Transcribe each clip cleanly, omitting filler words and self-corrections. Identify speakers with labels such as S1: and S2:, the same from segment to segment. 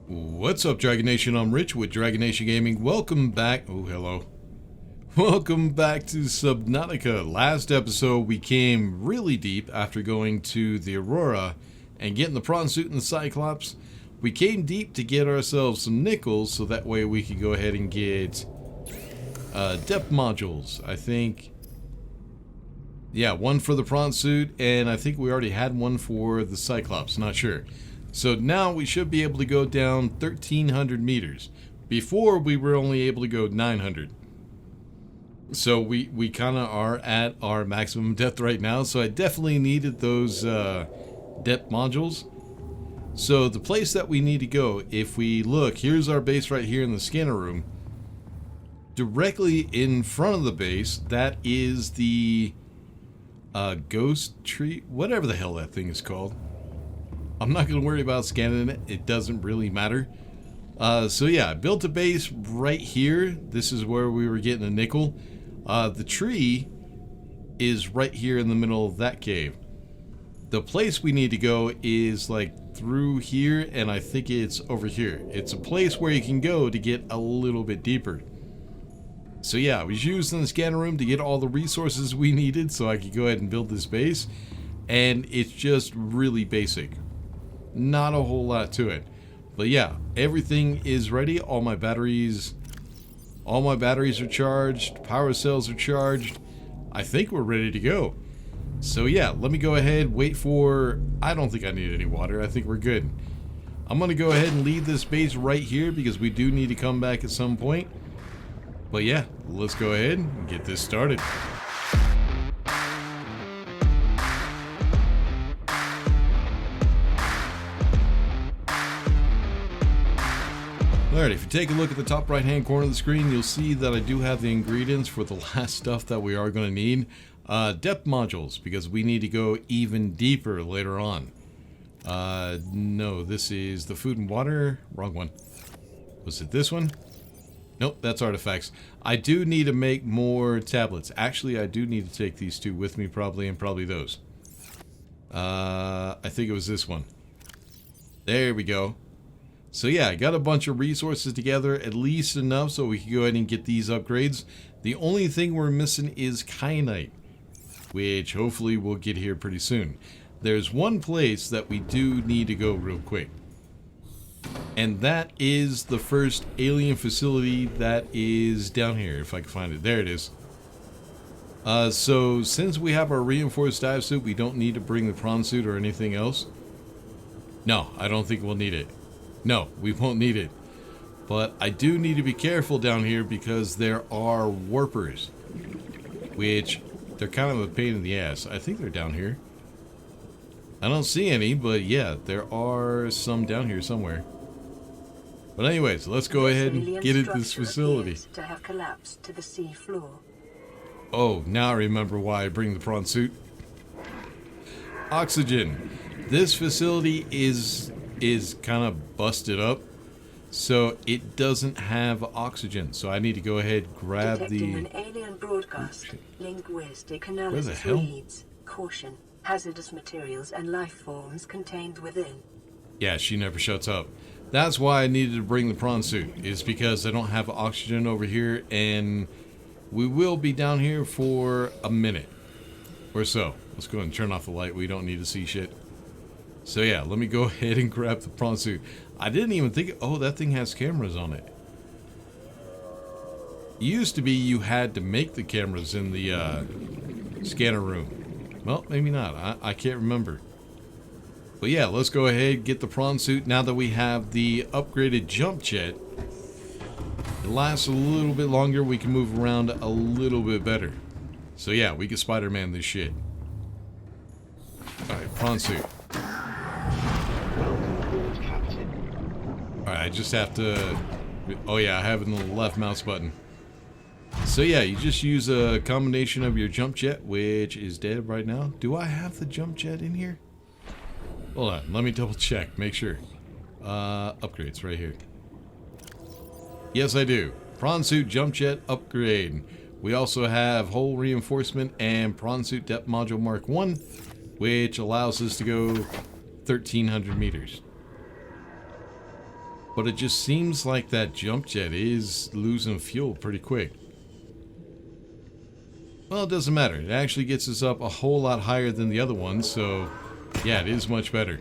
S1: What's up, Dragon Nation? I'm Rich with Dragon Nation Gaming. Welcome back. Oh, hello. Welcome back to Subnautica. Last episode, we came really deep after going to the Aurora and getting the prawn suit and the Cyclops. We came deep to get ourselves some nickels, so that way we could go ahead and get depth modules. I think, yeah, one for the prawn suit, and I think we already had one for the Cyclops. Not sure. So now we should be able to go down 1,300 meters. Before, we were only able to go 900. So we kind of are at our maximum depth right now. So I definitely needed those depth modules. So the place that we need to go, if we look, here's our base right here in the scanner room. Directly in front of the base, that is the ghost tree, whatever the hell that thing is called. I'm not going to worry about scanning it. It doesn't really matter. So yeah, I built a base right here. This is where we were getting a nickel. The tree is right here in the middle of that cave. The place we need to go is like through here, and I think it's over here. It's a place where you can go to get a little bit deeper. So yeah, I was using the scanner room to get all the resources we needed so I could go ahead and build this base. And it's just really basic. Not a whole lot to it. But yeah, everything is ready. All my batteries are charged. Power cells are charged. I think we're ready to go. So yeah, let me go ahead, wait for... I don't think I need any water. I think we're good. I'm going to go ahead and leave this base right here because we do need to come back at some point. But yeah, let's go ahead and get this started. Alright, if you take a look at the top right hand corner of the screen, you'll see that I do have the ingredients for the last stuff that we are going to need. Depth modules, because we need to go even deeper later on. No, this is the food and water. Wrong one. Was it this one? Nope, that's artifacts. I do need to make more tablets. Actually, I do need to take these two with me probably, and probably those. I think it was this one. There we go. So yeah, I got a bunch of resources together, at least enough so we can go ahead and get these upgrades. The only thing we're missing is kyanite, which hopefully we'll get here pretty soon. There's one place that we do need to go real quick. And that is the first alien facility that is down here, if I can find it. There it is. So since we have our reinforced dive suit, we don't need to bring the prawn suit or anything else. No, I don't think we'll need it. No, we won't need it. But I do need to be careful down here because there are warpers, which they're kind of a pain in the ass. I think they're down here. I don't see any, but yeah, there are some down here somewhere. But anyways, let's go ahead and get at this facility.
S2: To have collapsed to the sea floor.
S1: Oh, now I remember why I bring the prawn suit. Oxygen. This facility is kind of busted up, so it doesn't have oxygen. So I need to go ahead and grab
S2: Detecting an alien broadcast. Linguistic analysis reads, caution, hazardous materials and life forms contained within.
S1: Yeah, she never shuts up. That's why I needed to bring the prawn suit, is because I don't have oxygen over here, and we will be down here for a minute or so. Let's go ahead and turn off the light. We don't need to see shit. So yeah, let me go ahead and grab the prawn suit. I didn't even think, oh, that thing has cameras on it. It used to be you had to make the cameras in the scanner room. Well, maybe not. I can't remember. But yeah, let's go ahead and get the prawn suit. Now that we have the upgraded jump jet, it lasts a little bit longer. We can move around a little bit better. So yeah, we can Spider-Man this shit. Alright, prawn suit. Alright, I just have to... Oh yeah, I have it in the left mouse button. So yeah, you just use a combination of your jump jet, which is dead right now. Do I have the jump jet in here? Hold on, let me double check, make sure. Upgrades right here. Yes, I do. Prawn suit jump jet upgrade. We also have hull reinforcement and prawn suit depth module Mark 1, which allows us to go 1,300 meters. But it just seems like that jump jet is losing fuel pretty quick. Well, it doesn't matter. It actually gets us up a whole lot higher than the other one, so yeah, it is much better.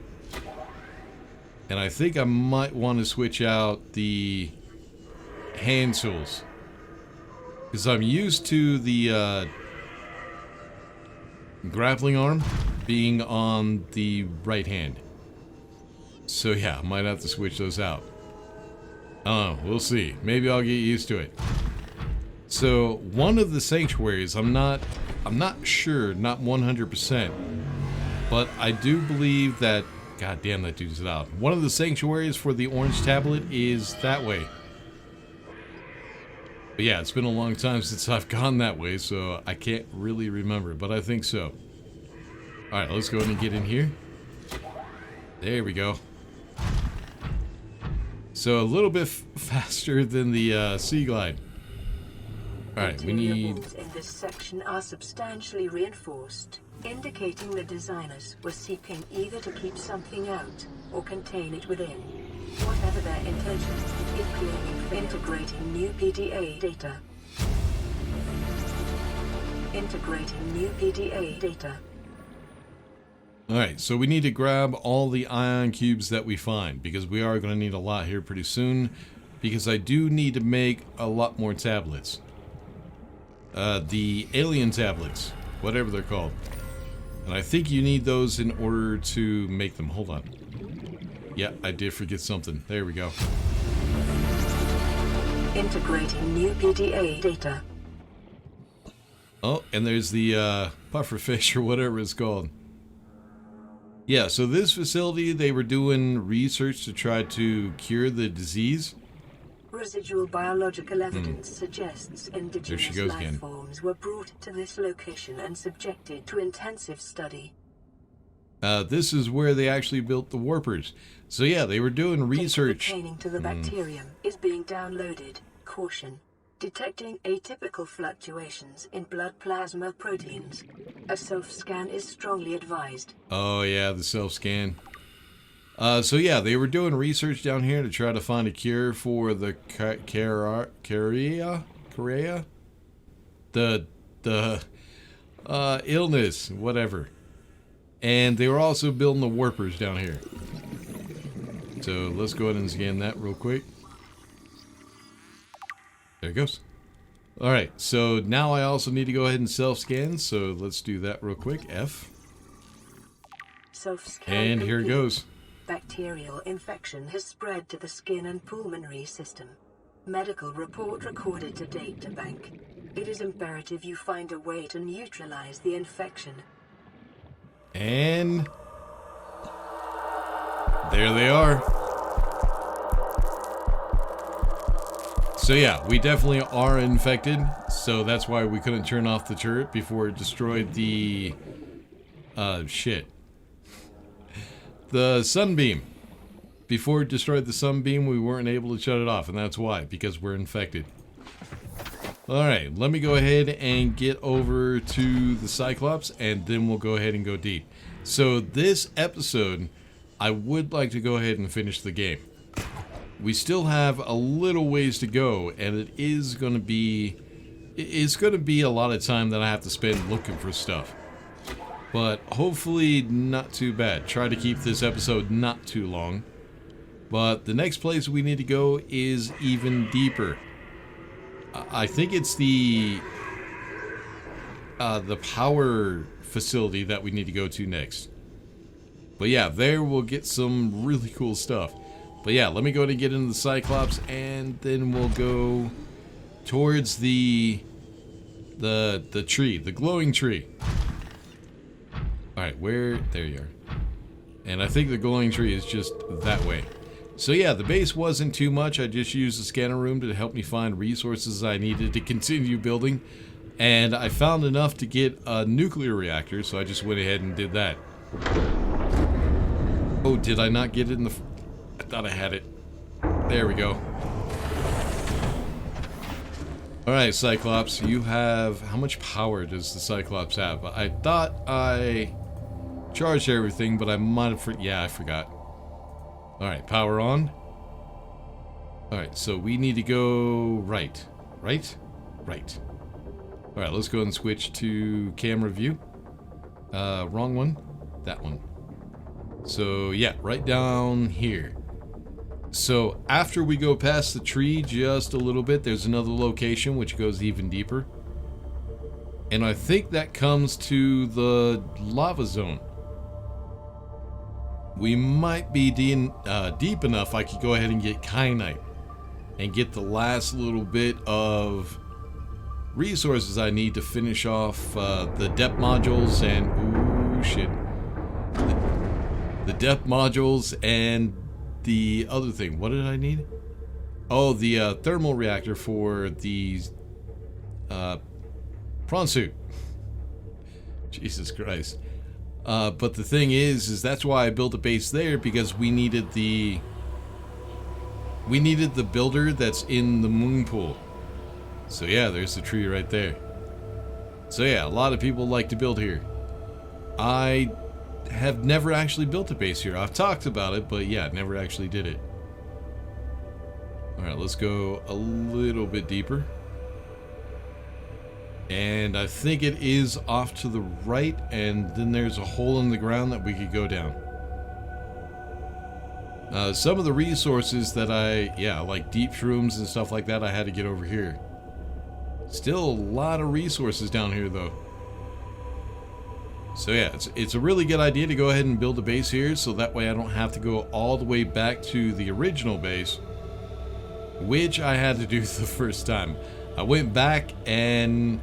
S1: And I think I might want to switch out the hand tools, because I'm used to the grappling arm being on the right hand. So yeah, I might have to switch those out. I don't know, we'll see. Maybe I'll get used to it. So one of the sanctuaries, I'm not sure, not 100%, but I do believe that, god damn, that dude's loud. One of the sanctuaries for the orange tablet is that way. But yeah, it's been a long time since I've gone that way, so I can't really remember, but I think so. Alright, let's go ahead and get in here. There we go. So a little bit faster than the Sea Glide. Alright, we need...
S2: walls in this section are substantially reinforced, indicating the designers were seeking either to keep something out or contain it within. Whatever their intentions, including integrating new PDA data. Integrating new PDA data.
S1: Alright, so we need to grab all the ion cubes that we find, because we are going to need a lot here pretty soon, because I do need to make a lot more tablets. The alien tablets, whatever they're called. And I think you need those in order to make them. Hold on. Yeah, I did forget something. There we go.
S2: Integrating new PDA data.
S1: Oh, and there's the pufferfish or whatever it's called. Yeah, so this facility, they were doing research to try to cure the disease.
S2: Residual biological evidence suggests
S1: There she
S2: indigenous
S1: goes
S2: life
S1: again.
S2: forms were brought to this location and subjected to intensive study.
S1: This is where they actually built the warpers. So yeah, they were doing research.
S2: Data pertaining to the bacterium is being downloaded. Caution. Detecting atypical fluctuations in blood plasma proteins. A self-scan is strongly advised.
S1: Oh yeah, the self-scan. So yeah, they were doing research down here to try to find a cure for the chorea? The illness, whatever. And they were also building the warpers down here. So let's go ahead and scan that real quick. There it goes. Alright, so now I also need to go ahead and self-scan, so let's do that real quick. F.
S2: Self-scan
S1: And here it
S2: complete.
S1: goes.
S2: Bacterial infection has spread to the skin and pulmonary system. Medical report recorded to data bank. It is imperative you find a way to neutralize the infection.
S1: And there they are. So yeah, we definitely are infected, so that's why we couldn't turn off the turret before it destroyed the the sunbeam. Before it destroyed the sunbeam, we weren't able to shut it off, and that's why, because we're infected. Alright, let me go ahead and get over to the Cyclops, and then we'll go ahead and go deep. So this episode, I would like to go ahead and finish the game. We still have a little ways to go, and it is going to be... It's going to be a lot of time that I have to spend looking for stuff. But hopefully not too bad. Try to keep this episode not too long. But the next place we need to go is even deeper. I think it's the power facility that we need to go to next. But yeah, there we'll get some really cool stuff. But yeah, let me go ahead and get into the Cyclops, and then we'll go towards the tree, the glowing tree. Alright, where? There you are. And I think the glowing tree is just that way. So yeah, the base wasn't too much. I just used the scanner room to help me find resources I needed to continue building. And I found enough to get a nuclear reactor, so I just went ahead and did that. Oh, did I not get it in the... I thought I had it. There we go. Alright, Cyclops, you have... How much power does the Cyclops have? I thought I charged everything, but I might have... Yeah, I forgot. Alright, power on. Alright, so we need to go right. Right? Right. Alright, let's go and switch to camera view. Wrong one. That one. So, yeah, right down here. So, after we go past the tree just a little bit, there's another location which goes even deeper. And I think that comes to the lava zone. We might be deep enough I could go ahead and get kyanite. And get the last little bit of resources I need to finish off the depth modules and... Ooh, shit. The depth modules and the other thing. What did I need? Oh, the thermal reactor for the prawn suit. Jesus Christ. But the thing is that's why I built a base there, because we needed the builder that's in the moon pool. So yeah, there's the tree right there. So yeah, a lot of people like to build here. I have never actually built a base here. I've talked about it, but yeah, never actually did it. Alright, let's go a little bit deeper. And I think it is off to the right, and then there's a hole in the ground that we could go down. Some of the resources that like deep shrooms and stuff like that, I had to get over here. Still a lot of resources down here, though. So yeah, it's a really good idea to go ahead and build a base here, so that way I don't have to go all the way back to the original base, which I had to do the first time. I went back and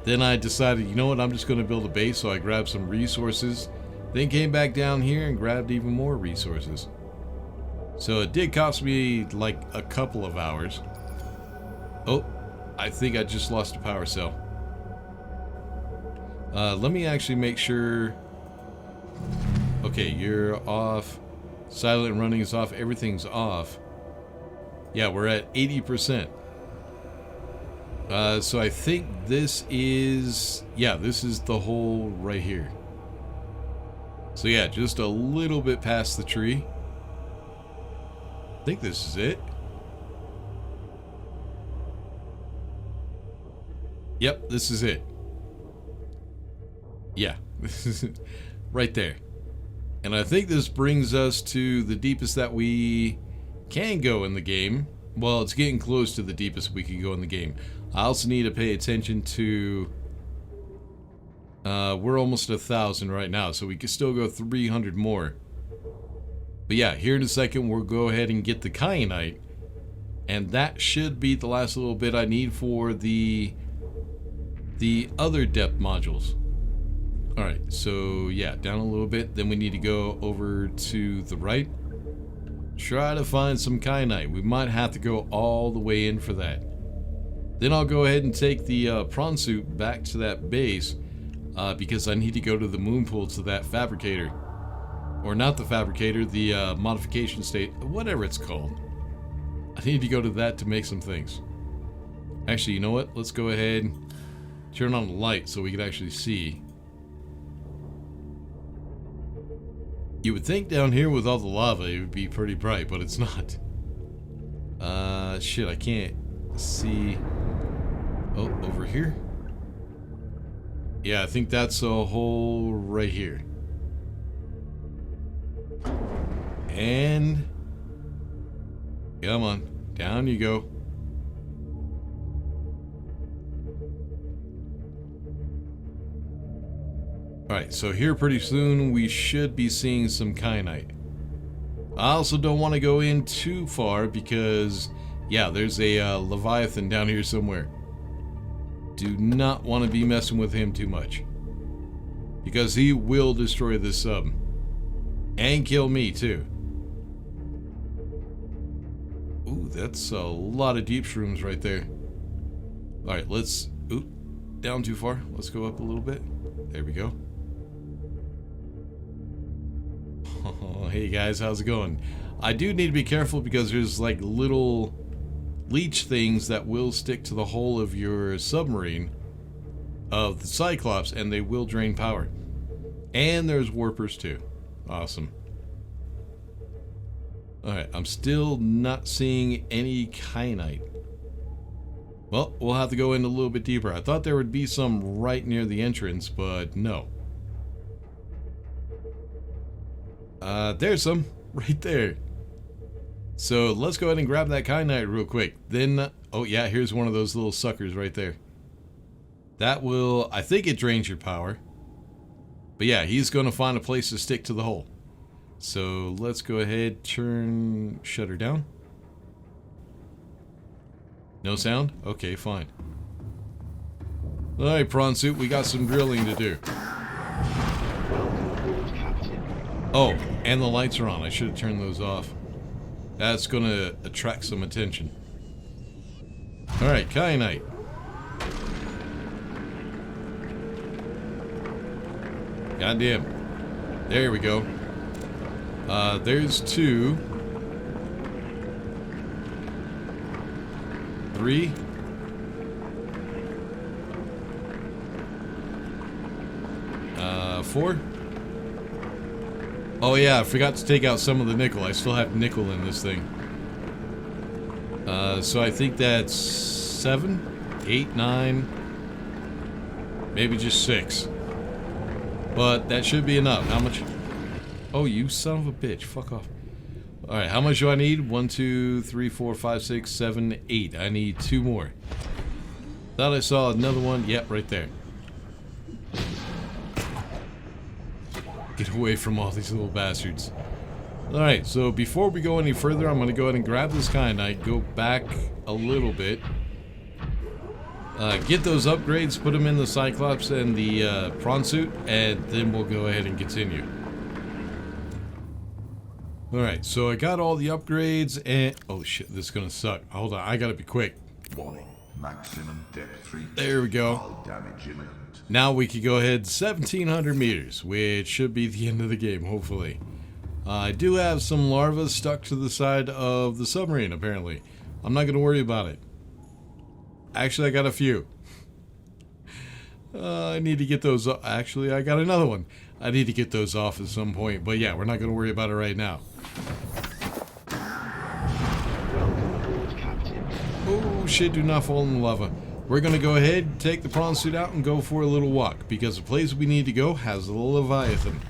S1: then I decided, you know what, I'm just going to build a base, so I grabbed some resources, then came back down here and grabbed even more resources. So it did cost me like a couple of hours. Oh, I think I just lost a power cell. Let me actually make sure. Okay, you're off. Silent running is off. Everything's off. Yeah, we're at 80%. So I think this is... Yeah, this is the hole right here. So yeah, just a little bit past the tree. I think this is it. Yep, this is it. Yeah, this is it. Right there. And I think this brings us to the deepest that we can go in the game. Well, it's getting close to the deepest we can go in the game. I also need to pay attention to... we're almost 1,000 right now, so we can still go 300 more. But yeah, here in a second, we'll go ahead and get the kyanite. And that should be the last little bit I need for the other depth modules. Alright, so yeah, down a little bit. Then we need to go over to the right. Try to find some kyanite. We might have to go all the way in for that. Then I'll go ahead and take the prawn suit back to that base, because I need to go to the moon pool to that fabricator. Or not the fabricator, the modification state, whatever it's called. I need to go to that to make some things. Actually, you know what? Let's go ahead and turn on the light so we can actually see. You would think down here with all the lava it would be pretty bright, but it's not. Shit, I can't see. Oh, over here? Yeah, I think that's a hole right here. And... come on, down you go. Alright, so here pretty soon we should be seeing some kyanite. I also don't want to go in too far because, yeah, there's a Leviathan down here somewhere. Do not want to be messing with him too much, because he will destroy this sub. And kill me too. Ooh, that's a lot of deep shrooms right there. Alright, let's... Ooh, down too far. Let's go up a little bit. There we go. Oh, hey guys, how's it going? I do need to be careful because there's like little leech things that will stick to the hull of your submarine of the Cyclops, and they will drain power. And there's warpers too. Awesome. Alright, I'm still not seeing any kyanite. Well, we'll have to go in a little bit deeper. I thought there would be some right near the entrance, but no. There's some right there. So let's go ahead and grab that kyanite real quick. Then, oh yeah, here's one of those little suckers right there. That will, I think it drains your power. But yeah, he's going to find a place to stick to the hole. So let's go ahead, turn shutter down. No sound? Okay, fine. Alright, prawn suit, we got some drilling to do. Oh, and the lights are on. I should have turned those off. That's going to attract some attention. Alright, kyanite. Goddamn. There we go. There's 2. 3. Four. Oh yeah, I forgot to take out some of the nickel. I still have nickel in this thing. So I think that's 7, 8, 9, maybe just 6. But that should be enough. How much? Oh, you son of a bitch. Fuck off. Alright, how much do I need? 1, 2, 3, 4, 5, 6, 7, 8. I need 2 more. Thought I saw another one. Yep, right there. Get away from all these little bastards. Alright, so before we go any further, I'm going to go ahead and grab this kyanite, go back a little bit. Get those upgrades, put them in the Cyclops and the prawn suit, and then we'll go ahead and continue. Alright, so I got all the upgrades and... Oh shit, this is gonna suck. Hold on, I gotta be quick.
S3: Warning, maximum depth 3.
S1: There we go.
S3: Hull damage imminent.
S1: Now we can go ahead 1,700 meters, which should be the end of the game, hopefully. I do have some larvae stuck to the side of the submarine, apparently. I'm not gonna worry about it. Actually, I got a few. I need to get those... Actually, I got another one. I need to get those off at some point. But yeah, we're not going to worry about it right now. Oh, shit, do not fall in the lava. We're going to go ahead, take the prawn suit out, and go for a little walk. Because the place we need to go has a Leviathan.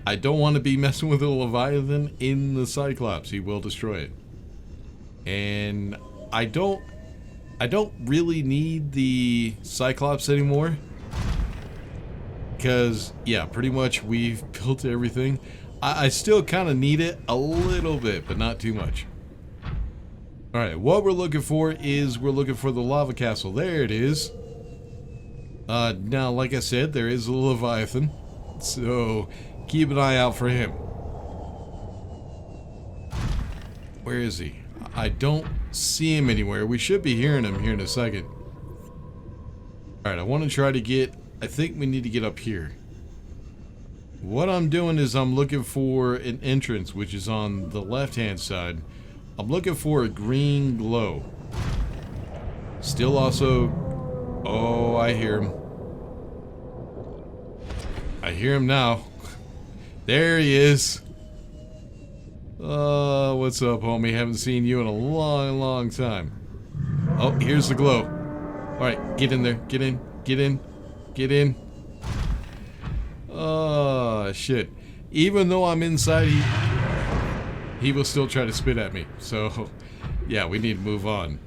S1: I don't want to be messing with a Leviathan in the Cyclops. He will destroy it. And I don't really need the Cyclops anymore. Because, yeah, pretty much we've built everything. I still kind of need it a little bit, but not too much. Alright, what we're looking for is we're looking for the lava castle. There it is. Now, like I said, there is a Leviathan. So, keep an eye out for him. Where is he? I don't see him anywhere. We should be hearing him here in a second. Alright, I want to try to get... I think we need to get up here. What I'm doing is I'm looking for an entrance, which is on the left-hand side. I'm looking for a green glow. Still also... Oh, I hear him. I hear him now. There he is. What's up, homie? Haven't seen you in a long, long time. Oh, here's the glow. Alright, get in there. Get in. Get in. Get in. Oh, shit. Even though I'm inside, he will still try to spit at me. So, yeah, we need to move on.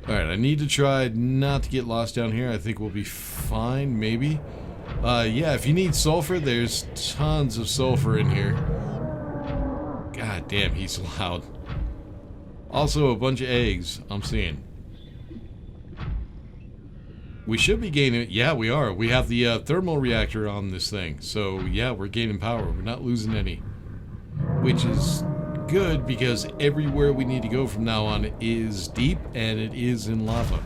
S1: Alright, I need to try not to get lost down here. I think we'll be fine, maybe. Yeah, if you need sulfur, there's tons of sulfur in here. God damn, he's loud. Also, a bunch of eggs, I'm seeing. We should be gaining... Yeah, we are. We have the thermal reactor on this thing. So, yeah, we're gaining power. We're not losing any. Which is good, because everywhere we need to go from now on is deep, and it is in lava.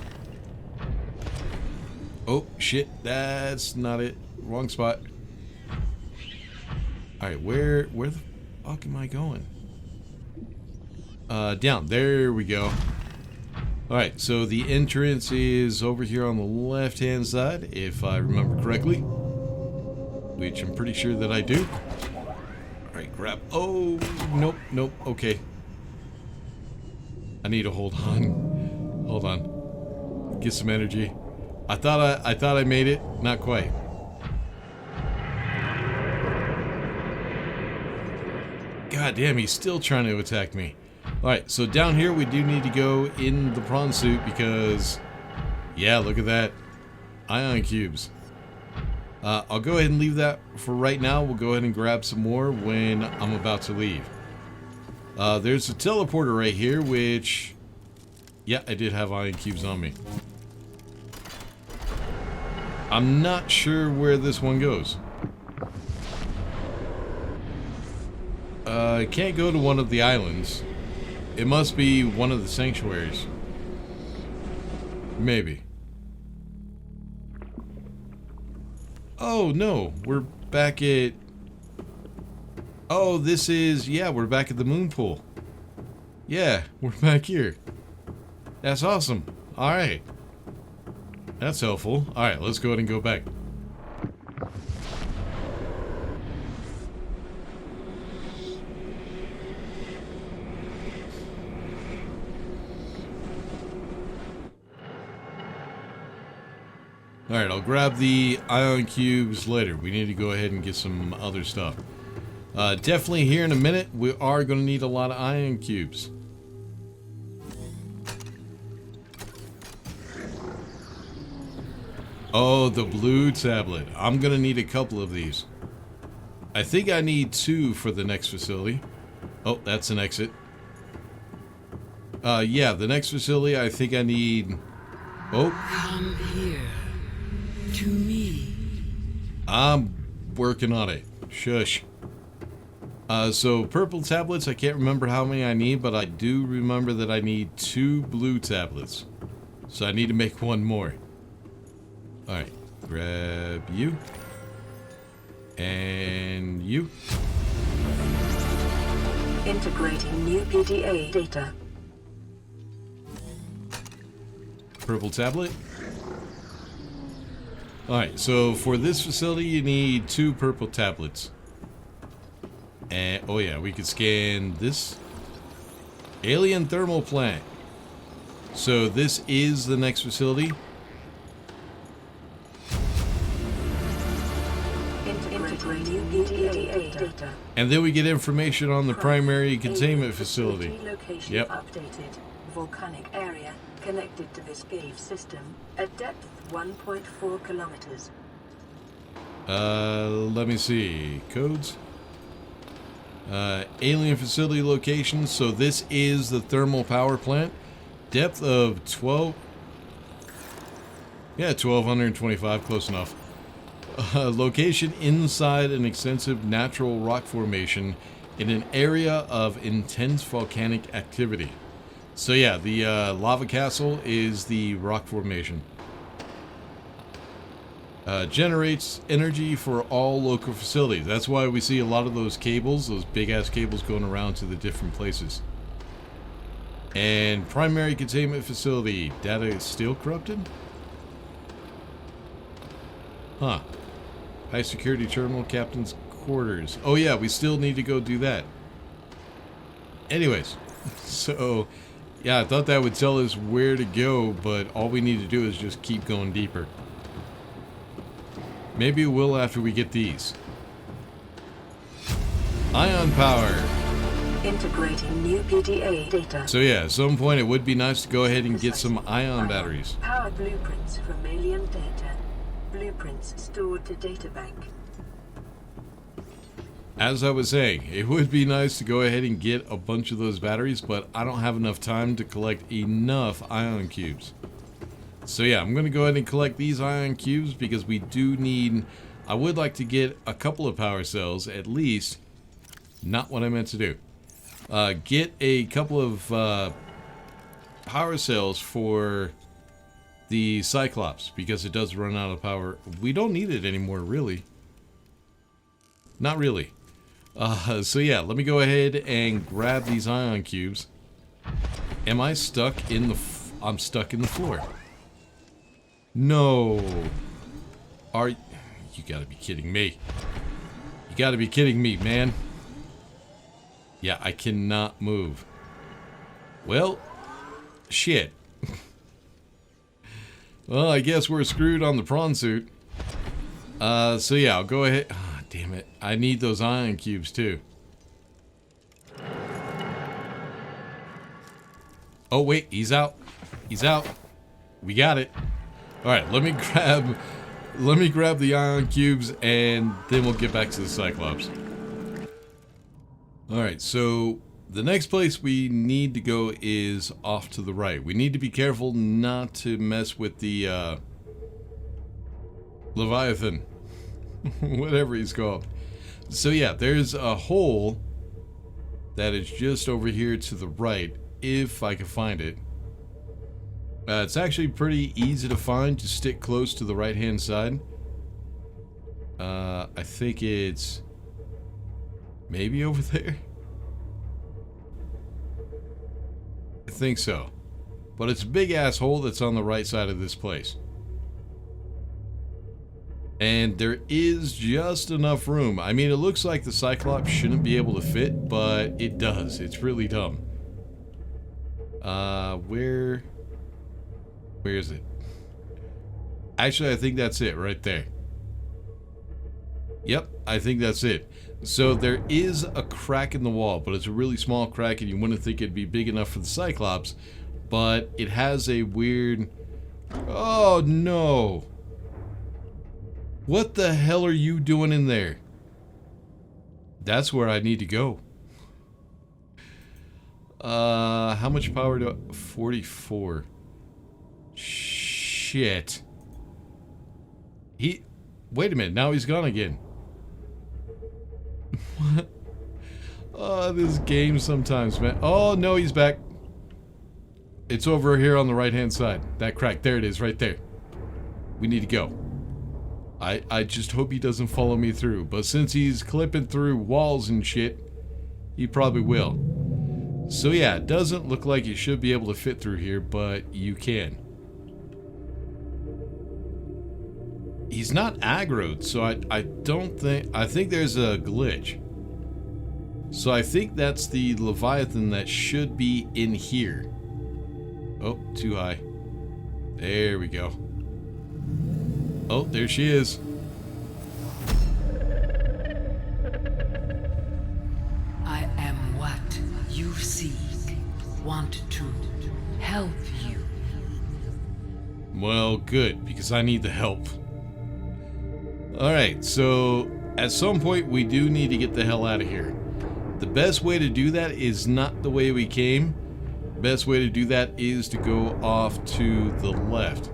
S1: Oh, shit. That's not it. Wrong spot. Alright, where the fuck am I going? Down. There we go. Alright, so the entrance is over here on the left-hand side, if I remember correctly. Which I'm pretty sure that I do. Alright, grab. Oh, nope, nope. Okay. I need to hold on. Hold on. Get some energy. I thought I made it. Not quite. God damn, he's still trying to attack me. Alright, so down here we do need to go in the prawn suit because, yeah, look at that. Ion cubes. I'll go ahead and leave that for right now. We'll go ahead and grab some more when I'm about to leave. There's a teleporter right here, which, yeah, I did have ion cubes on me. I'm not sure where this one goes. I can't go to one of the islands. It must be one of the sanctuaries. Maybe. Oh, no. We're back at... Oh, this is... Yeah, we're back at the moon pool. Yeah, we're back here. That's awesome. Alright. That's helpful. Alright, let's go ahead and go back. Alright, I'll grab the ion cubes later. We need to go ahead and get some other stuff. Definitely here in a minute, we are going to need a lot of ion cubes. Oh, the blue tablet. I'm going to need a couple of these. I think I need 2 for the next facility. Oh, that's an exit. Yeah, the next facility, I think I need... Oh.
S4: Come here. To me.
S1: I'm working on it. Shush. So purple tablets, I can't remember how many I need, but I do remember that I need 2 blue tablets. So I need to make 1 more. Alright, grab you. And you.
S2: Integrating new PDA data.
S1: Purple tablet. Alright, so for this facility you need 2 purple tablets. And, oh yeah, we could scan this. Alien thermal plant. So this is the next facility.
S2: Integrating new PDA data.
S1: And then we get information on the primary containment facility.
S2: Location
S1: Yep.
S2: updated. Volcanic area connected to this cave system at depth 1.4 kilometers.
S1: Let me see. Codes. Alien facility location. So this is the thermal power plant. Depth of 12. Yeah, 1225. Close enough. Location inside an extensive natural rock formation in an area of intense volcanic activity. So yeah, the lava castle is the rock formation. Generates energy for all local facilities. That's why we see a lot of those cables, those big ass cables going around to the different places. And primary containment facility. Data is still corrupted? Huh. High security terminal, captain's quarters. Oh yeah, we still need to go do that. Anyways, so yeah, I thought that would tell us where to go, but all we need to do is just keep going deeper. Maybe it will after we get these. Ion power.
S2: Integrating new PDA data.
S1: So yeah, at some point it would be nice to go ahead and get some ion batteries.
S2: Power blueprints from alien data. Blueprints stored to databank.
S1: As I was saying, it would be nice to go ahead and get a bunch of those batteries, but I don't have enough time to collect enough ion cubes. So yeah, I'm going to go ahead and collect these ion cubes because we do need... I would like to get a couple of power cells, at least. Not what I meant to do. Get a couple of power cells for the Cyclops, because it does run out of power. We don't need it anymore, really. Not really. So yeah, let me go ahead and grab these ion cubes. Am I stuck in the... I'm stuck in the floor. No. You gotta be kidding me. You gotta be kidding me, man. Yeah, I cannot move. Well, shit. Well, I guess we're screwed on the prawn suit. So yeah, I'll go ahead. Ah, damn it. I need those ion cubes too. Oh wait, he's out. He's out. We got it. All right, let me grab the ion cubes and then we'll get back to the Cyclops. All right, so the next place we need to go is off to the right. We need to be careful not to mess with the Leviathan, whatever he's called. So yeah, there's a hole that is just over here to the right, if I can find it. It's actually pretty easy to find. Just stick close to the right hand side. I think it's maybe over there. I think so. But it's a big ass hole that's on the right side of this place. And there is just enough room. I mean, it looks like the Cyclops shouldn't be able to fit, but it does. It's really dumb. Where is it? Actually, I think that's it right there. Yep, I think that's it. So there is a crack in the wall, but it's a really small crack and you wouldn't think it'd be big enough for the Cyclops, but it has a weird... Oh no! What the hell are you doing in there? That's where I need to go. How much power do I... 44. Shit. Wait a minute, now he's gone again. What? Oh, this game sometimes, man. Oh, no, he's back. It's over here on the right-hand side. That crack. There it is, right there. We need to go. I just hope he doesn't follow me through. But since he's clipping through walls and shit, he probably will. So yeah, it doesn't look like you should be able to fit through here, but you can. He's not aggroed, so I don't think... I think there's a glitch. So I think that's the Leviathan that should be in here. Oh, too high. There we go. Oh, there she is.
S4: I am what you seek. Want to help you.
S1: Well, good, because I need the help. Alright, so at some point we do need to get the hell out of here. The best way to do that is not the way we came. The best way to do that is to go off to the left.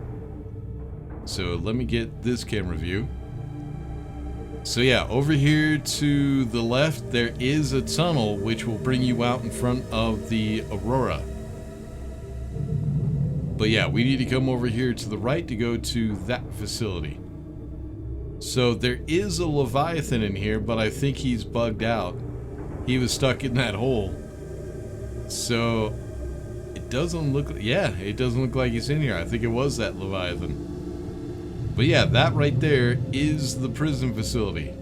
S1: So let me get this camera view. So yeah, over here to the left there is a tunnel which will bring you out in front of the Aurora. But yeah, we need to come over here to the right to go to that facility. So there is a Leviathan in here, but I think he's bugged out. He was stuck in that hole. So it doesn't look... Yeah, it doesn't look like he's in here. I think it was that Leviathan. But yeah, that right there is the prison facility.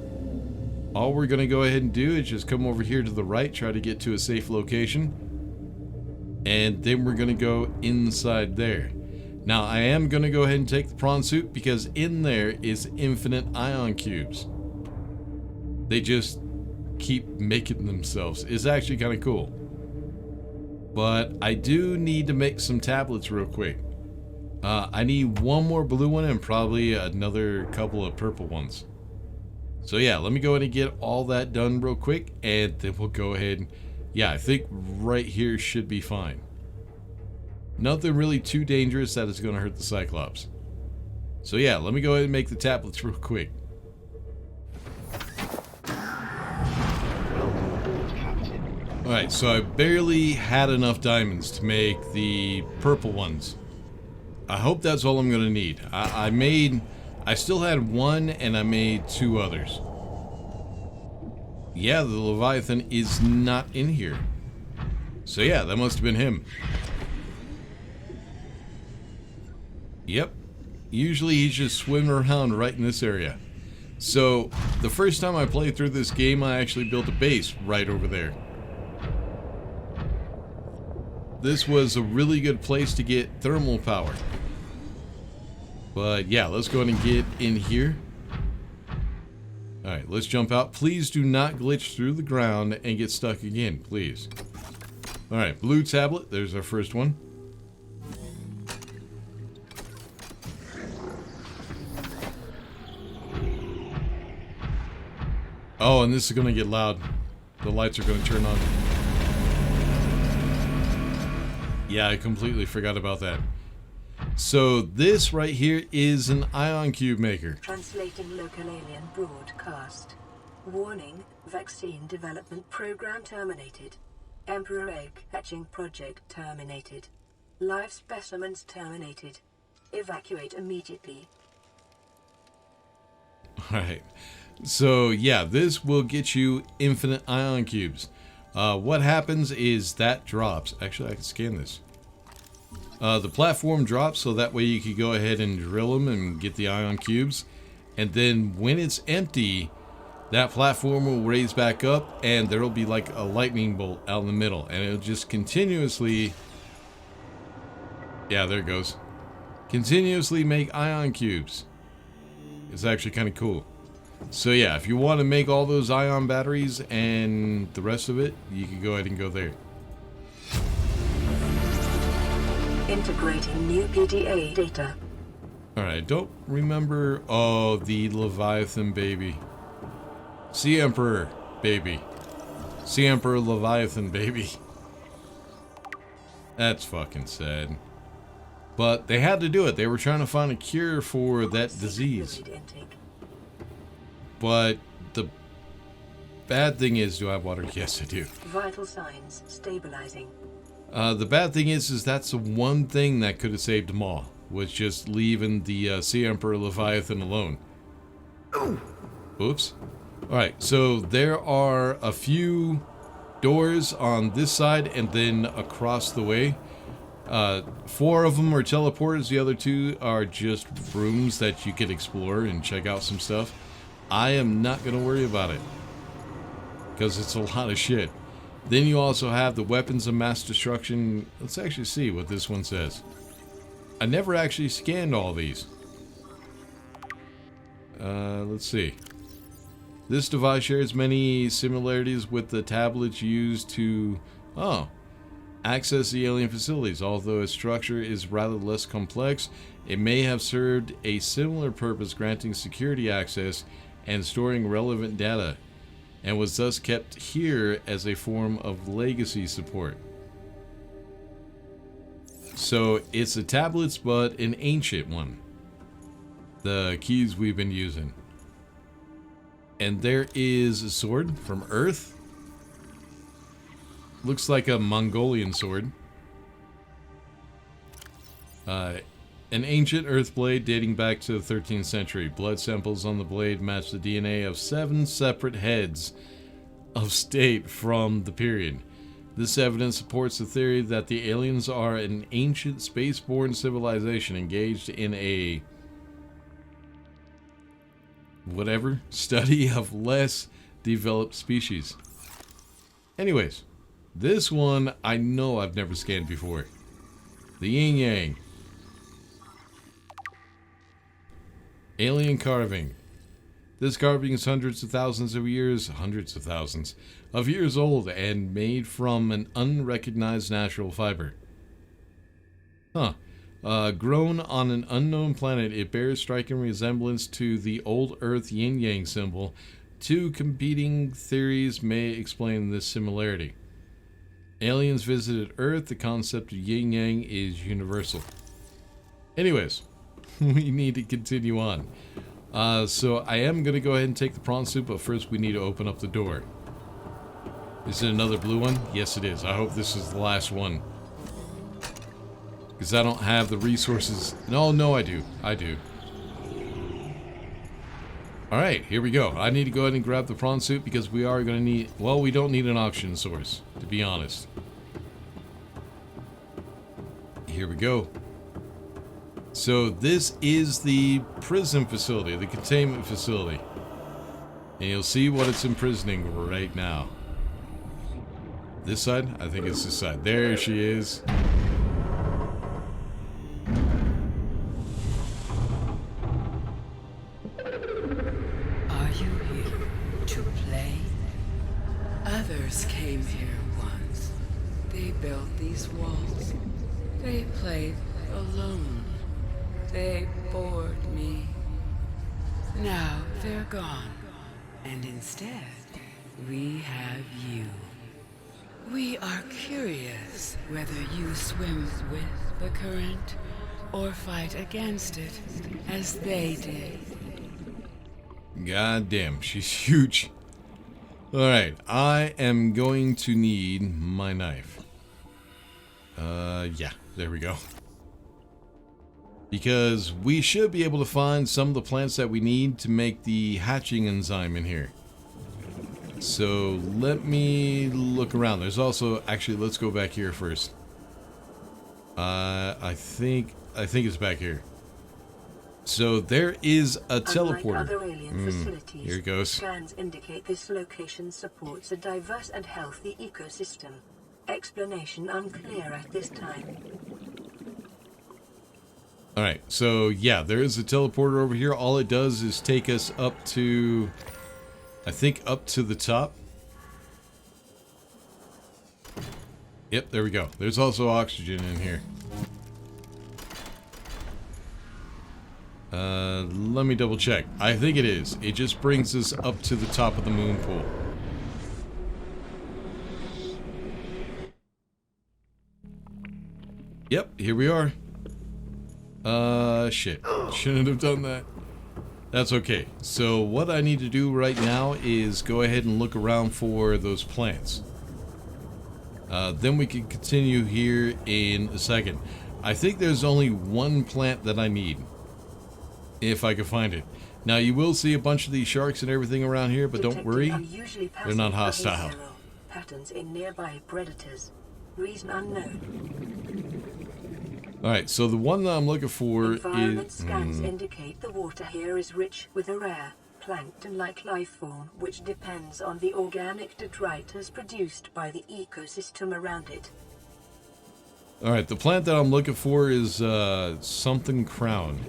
S1: All we're going to go ahead and do is just come over here to the right, try to get to a safe location. And then we're going to go inside there. Now, I am going to go ahead and take the prawn suit because in there is infinite ion cubes. They just keep making themselves. It's actually kind of cool. But I do need to make some tablets real quick. I need one more blue one and probably another couple of purple ones. So yeah, let me go ahead and get all that done real quick and then we'll go ahead and... Yeah, I think right here should be fine. Nothing really too dangerous that is going to hurt the Cyclops. So yeah, let me go ahead and make the tablets real quick. Alright, so I barely had enough diamonds to make the purple ones. I hope that's all I'm going to need. I still had one and I made two others. Yeah, the Leviathan is not in here. So yeah, that must have been him. Yep. Usually he's just swimming around right in this area. So, the first time I played through this game, I actually built a base right over there. this was a really good place to get thermal power. But yeah, let's go ahead and get in here. Alright, let's jump out. Please do not glitch through the ground and get stuck again, please. Alright, blue tablet. There's our first one. Oh, and this is going to get loud. The lights are going to turn on. Yeah, I completely forgot about that. So this right here is an ion cube maker.
S2: Translating local alien broadcast. Warning, vaccine development program terminated. Emperor egg hatching project terminated. Live specimens terminated. Evacuate immediately.
S1: Alright. So yeah, this will get you infinite ion cubes. What happens is that drops. Actually, I can scan this. The platform drops so that way you can go ahead and drill them and get the ion cubes. And then when it's empty, that platform will raise back up and there will be like a lightning bolt out in the middle. And it'll just continuously... Yeah, there it goes. Continuously make ion cubes. It's actually kind of cool. So yeah, if you want to make all those ion batteries and the rest of it, you can go ahead and go there.
S2: Integrating new PDA data.
S1: Alright, don't remember... Oh, the Leviathan baby. Sea Emperor baby. Sea Emperor Leviathan baby. That's fucking sad. But they had to do it. They were trying to find a cure for that disease. But the bad thing is... Do I have water? Yes, I do.
S2: Vital signs stabilizing.
S1: The bad thing is that's the one thing that could have saved them all, was just leaving the Sea Emperor Leviathan alone. Oops. Alright, so there are a few doors on this side and then across the way. 4 of them are teleporters, the other 2 are just rooms that you could explore and check out some stuff. I am not going to worry about it, because it's a lot of shit. Then you also have the weapons of mass destruction. Let's actually see what this one says. I never actually scanned all these. Let's see. This device shares many similarities with the tablets used to access the alien facilities. Although its structure is rather less complex, it may have served a similar purpose, granting security access and storing relevant data, and was thus kept here as a form of legacy support. So it's the tablets, but an ancient one. The keys we've been using. And there is a sword from Earth. Looks like a Mongolian sword. An ancient earth blade dating back to the 13th century. Blood samples on the blade match the DNA of 7 separate heads of state from the period. This evidence supports the theory that the aliens are an ancient spaceborne civilization engaged in a study of less developed species. Anyways, this one I know I've never scanned before. The Yin Yang. Alien carving. This carving is hundreds of thousands of years old and made from an unrecognized natural fiber. Grown on an unknown planet, it bears striking resemblance to the old Earth yin-yang symbol. 2 competing theories may explain this similarity. Aliens visited Earth. The concept of yin-yang is universal. Anyways, we need to continue on. So I am going to go ahead and take the prawn soup, but first we need to open up the door. Is it another blue one? Yes, it is. I hope this is the last one, because I don't have the resources. No, I do. Alright, here we go. I need to go ahead and grab the prawn soup because we are going to need... Well, we don't need an oxygen source, to be honest. Here we go. So this is the prison facility, the containment facility. And you'll see what it's imprisoning right now. This side? I think it's this side. There she is.
S4: Are you here to play? Others came here once. They built these walls. They played alone. They bored me. Now they're gone. And instead, we have you. We are curious whether you swim with the current or fight against it, as they did.
S1: God damn, she's huge. Alright, I am going to need my knife. Yeah, there we go. Because we should be able to find some of the plants that we need to make the hatching enzyme in here. So let me look around. There's also, actually, let's go back here first. I think it's back here. So there is a teleporter.
S2: Other alien facilities,
S1: Here it goes.
S2: Scans indicate this location supports a diverse and healthy ecosystem. Explanation unclear at this time.
S1: Alright, so yeah, there is a teleporter over here. All it does is take us up to, I think, up to the top. Yep, there we go. There's also oxygen in here. Let me double check. I think it is. It just brings us up to the top of the moon pool. Yep, here we are. Shit. Shouldn't have done that. That's okay. So what I need to do right now is go ahead and look around for those plants. Then we can continue here in a second. I think there's only one plant that I need. If I can find it. Now you will see a bunch of these sharks and everything around here, but don't worry. They're not hostile.
S2: Patterns in nearby predators. Reason unknown.
S1: Alright, so the one that I'm looking for
S2: Environment
S1: is...
S2: scans indicate the water here is rich with a rare, plankton-like life form which depends on the organic detritus produced by the ecosystem around it.
S1: Alright, the plant that I'm looking for is something crown.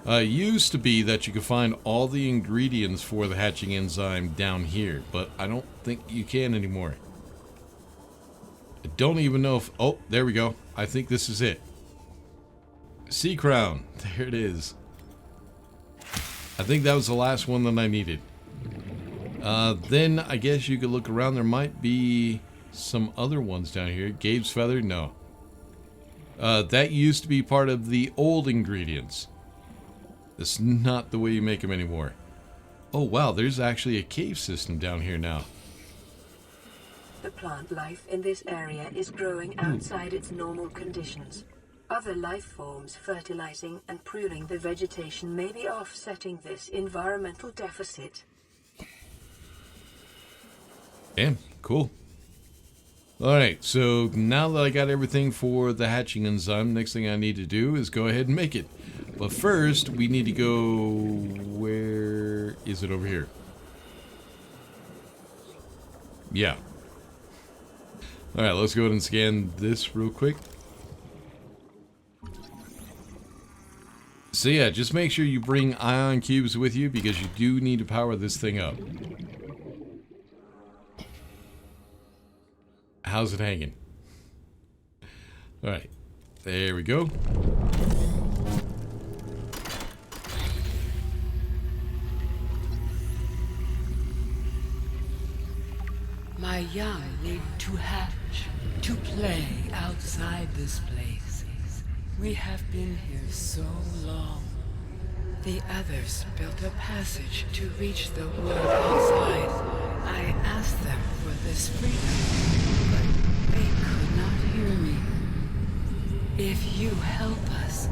S1: Used to be that you could find all the ingredients for the hatching enzyme down here, but I don't think you can anymore. I don't even know if... Oh, there we go. I think this is it. Sea crown. There it is. I think that was the last one that I needed. Then I guess you could look around. There might be some other ones down here. Gabe's feather? No. That used to be part of the old ingredients. That's not the way you make them anymore. Oh wow, there's actually a cave system down here now.
S2: The plant life in this area is growing outside its normal conditions. Other life forms fertilizing and pruning the vegetation may be offsetting this environmental deficit.
S1: Damn, cool. Alright, so now that I got everything for the hatching enzyme, next thing I need to do is go ahead and make it. But first, we need to go... Where is it over here? Yeah. Alright, let's go ahead and scan this real quick. So yeah, just make sure you bring ion cubes with you because you do need to power this thing up. How's it hanging? Alright, there we go.
S4: My young need to hatch, to play outside this place. We have been here so long. The others built a passage to reach the world outside. I asked them for this freedom, but they could not hear me. If you help us,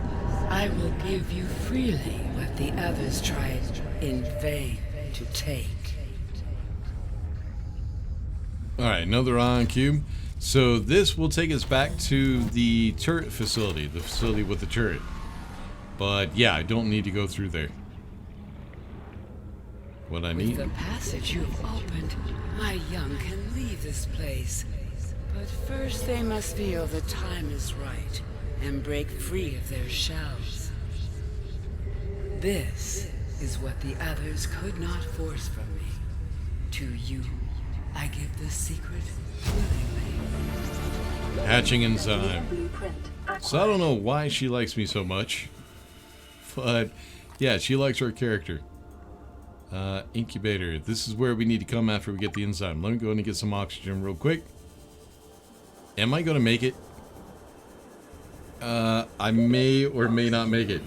S4: I will give you freely what the others tried in vain to take.
S1: Alright, another ion cube. So this will take us back to the turret facility, the facility with the turret. But yeah, I don't need to go through there. what I
S4: With
S1: need.
S4: the passage you've opened, my young can leave this place. But first they must feel the time is right and break free of their shells. This is what the others could not force from me. To you, I give the secret willingly.
S1: Hatching enzyme.
S2: Blueprint
S1: So I don't know why she likes me so much. But yeah, she likes her character. Incubator. This is where we need to come after we get the enzyme. Let me go in and get some oxygen real quick. Am I going to make it? I may or may not make it.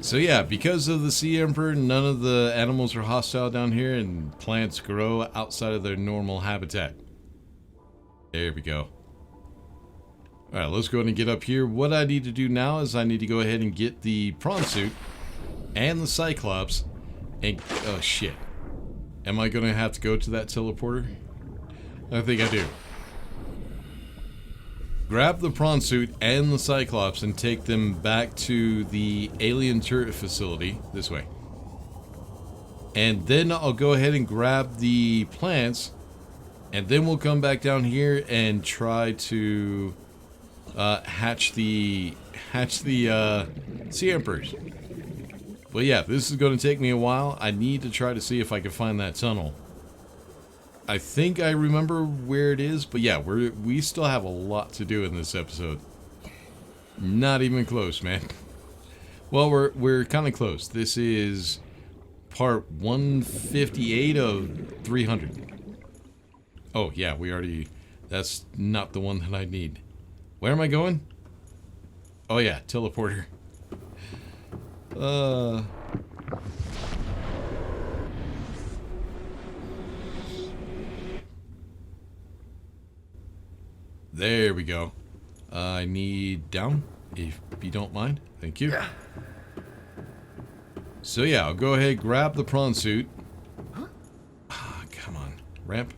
S1: So yeah, because of the Sea Emperor, none of the animals are hostile down here, and plants grow outside of their normal habitat. There we go. Alright, let's go ahead and get up here. What I need to do now is I need to go ahead and get the prawn suit and the Cyclops. And, oh shit. Am I going to have to go to that teleporter? I think I do. Grab the prawn suit and the Cyclops and take them back to the alien turret facility. This way. And then I'll go ahead and grab the plants. And then we'll come back down here and try to hatch the Sea Emperors. But yeah, this is going to take me a while. I need to try to see if I can find that tunnel. I think I remember where it is, but yeah, we still have a lot to do in this episode. Not even close, man. Well, we're kind of close. This is part 158 of 300. Oh yeah, we already. That's not the one that I need. Where am I going? Oh yeah, teleporter. There we go. I need down, if you don't mind. Thank you. So yeah, I'll go ahead, grab the prawn suit. Ah, come on. Ramp.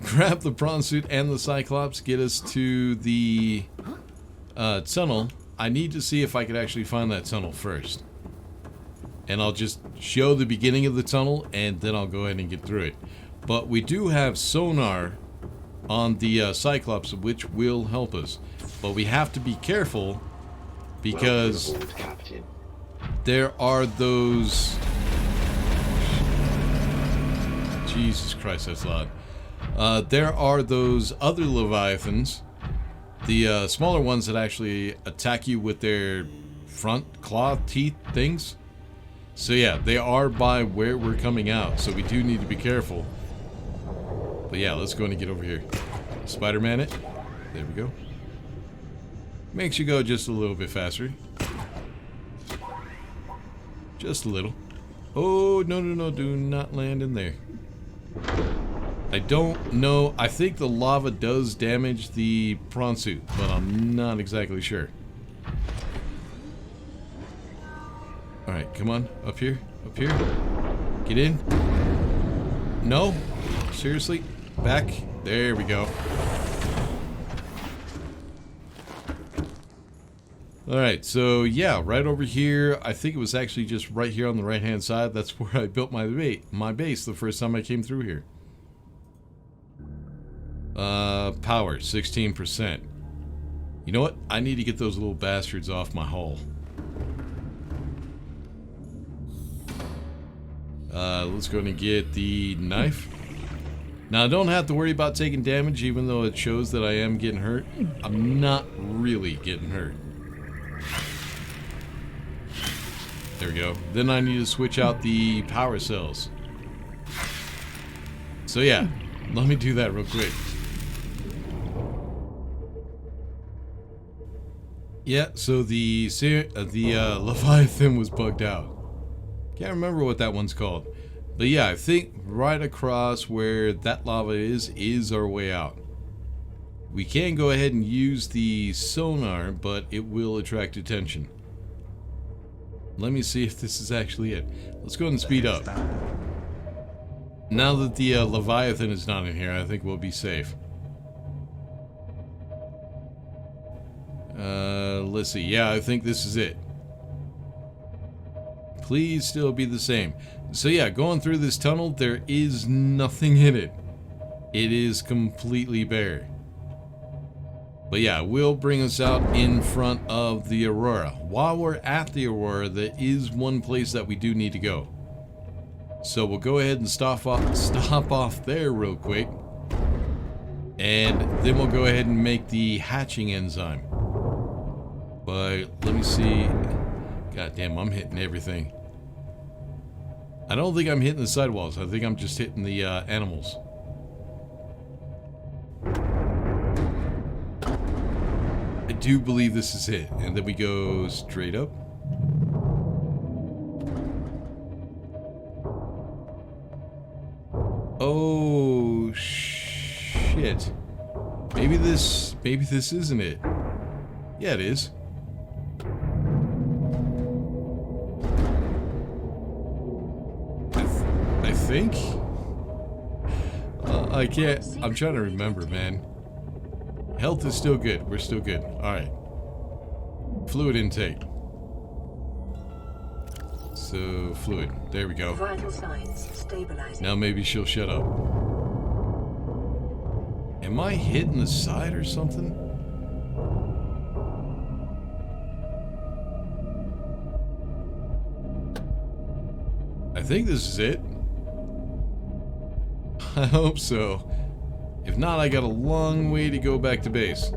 S1: Grab the prawn suit and the Cyclops, get us to the tunnel. I need to see if I could actually find that tunnel first. And I'll just show the beginning of the tunnel, and then I'll go ahead and get through it. But we do have sonar on the Cyclops, which will help us. But we have to be careful, because there are those... Jesus Christ, that's loud. There are those other Leviathans, the smaller ones that actually attack you with their front claw teeth things. So yeah, they are by where we're coming out, so we do need to be careful. But yeah, let's go and get over here. Spider-Man it. There we go. Makes you go just a little bit faster. Just a little. Oh, no, no, no, do not land in there. I don't know. I think the lava does damage the prawn suit, but I'm not exactly sure. Alright, come on. Up here. Up here. Get in. No? Seriously? Back. There we go. Alright, so yeah, right over here. I think it was actually just right here on the right hand side. That's where I built my base the first time I came through here. Power, 16%. You know what? I need to get those little bastards off my hull. Let's go ahead and get the knife. Now, I don't have to worry about taking damage, even though it shows that I am getting hurt. I'm not really getting hurt. There we go. Then I need to switch out the power cells. So yeah, let me do that real quick. Yeah, so the Leviathan was bugged out. Can't remember what that one's called. But yeah, I think right across where that lava is our way out. We can go ahead and use the sonar, but it will attract attention. Let me see if this is actually it. Let's go ahead and speed up. Now that the Leviathan is not in here, I think we'll be safe. Let's see. Yeah, I think this is it. Please still be the same. So yeah, going through this tunnel, there is nothing in it. It is completely bare. But yeah, we'll bring us out in front of the Aurora. While we're at the Aurora, there is one place that we do need to go. So we'll go ahead and stop off there real quick. And then we'll go ahead and make the hatching enzyme. But let me see. God damn, I'm hitting everything. I don't think I'm hitting the sidewalls. I think I'm just hitting the animals. I do believe this is it. And then we go straight up. Oh, shit. Maybe this isn't it. Yeah, it is. I think? I can't. I'm trying to remember, man. Health is still good. We're still good. Alright. Fluid intake. So, fluid. There we go.
S2: Vital signs stabilizing.
S1: Now maybe she'll shut up. Am I hitting the side or something? I think this is it. I hope so. If not, I got a long way to go back to base.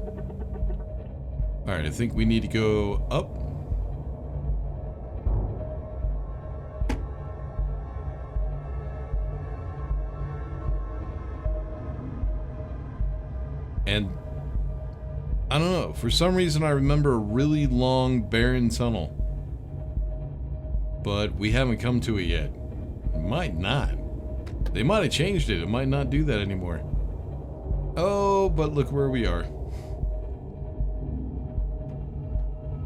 S1: Alright, I think we need to go up. And I don't know, for some reason I remember a really long barren tunnel. But we haven't come to it yet. Might not. They might have changed it. It might not do that anymore. Oh, but look where we are.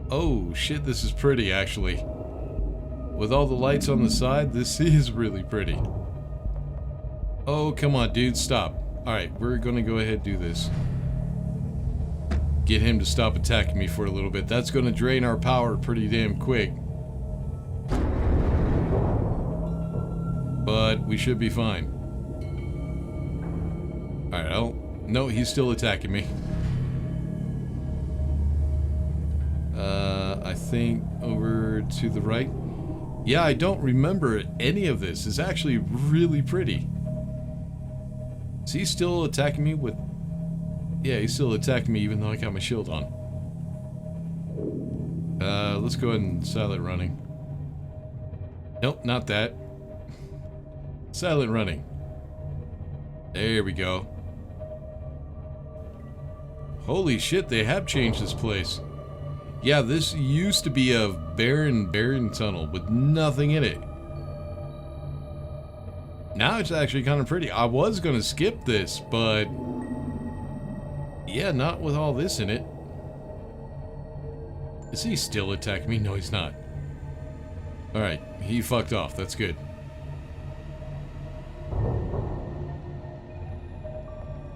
S1: Oh, shit, this is pretty, actually. With all the lights on the side, this is really pretty. Oh, come on, dude, stop. Alright, we're gonna go ahead and do this. Get him to stop attacking me for a little bit. That's gonna drain our power pretty damn quick. But we should be fine. Alright, no, he's still attacking me. I think over to the right. Yeah, I don't remember any of this. It's actually really pretty. Is he still attacking me with... Yeah, he's still attacking me even though I got my shield on. Let's go ahead and silent running. Nope, not that. Silent running. There we go. Holy shit, they have changed this place. Yeah, this used to be a barren tunnel with nothing in it. Now it's actually kind of pretty. I was going to skip this, but... yeah, not with all this in it. Is he still attacking me? No, he's not. Alright, he fucked off. That's good.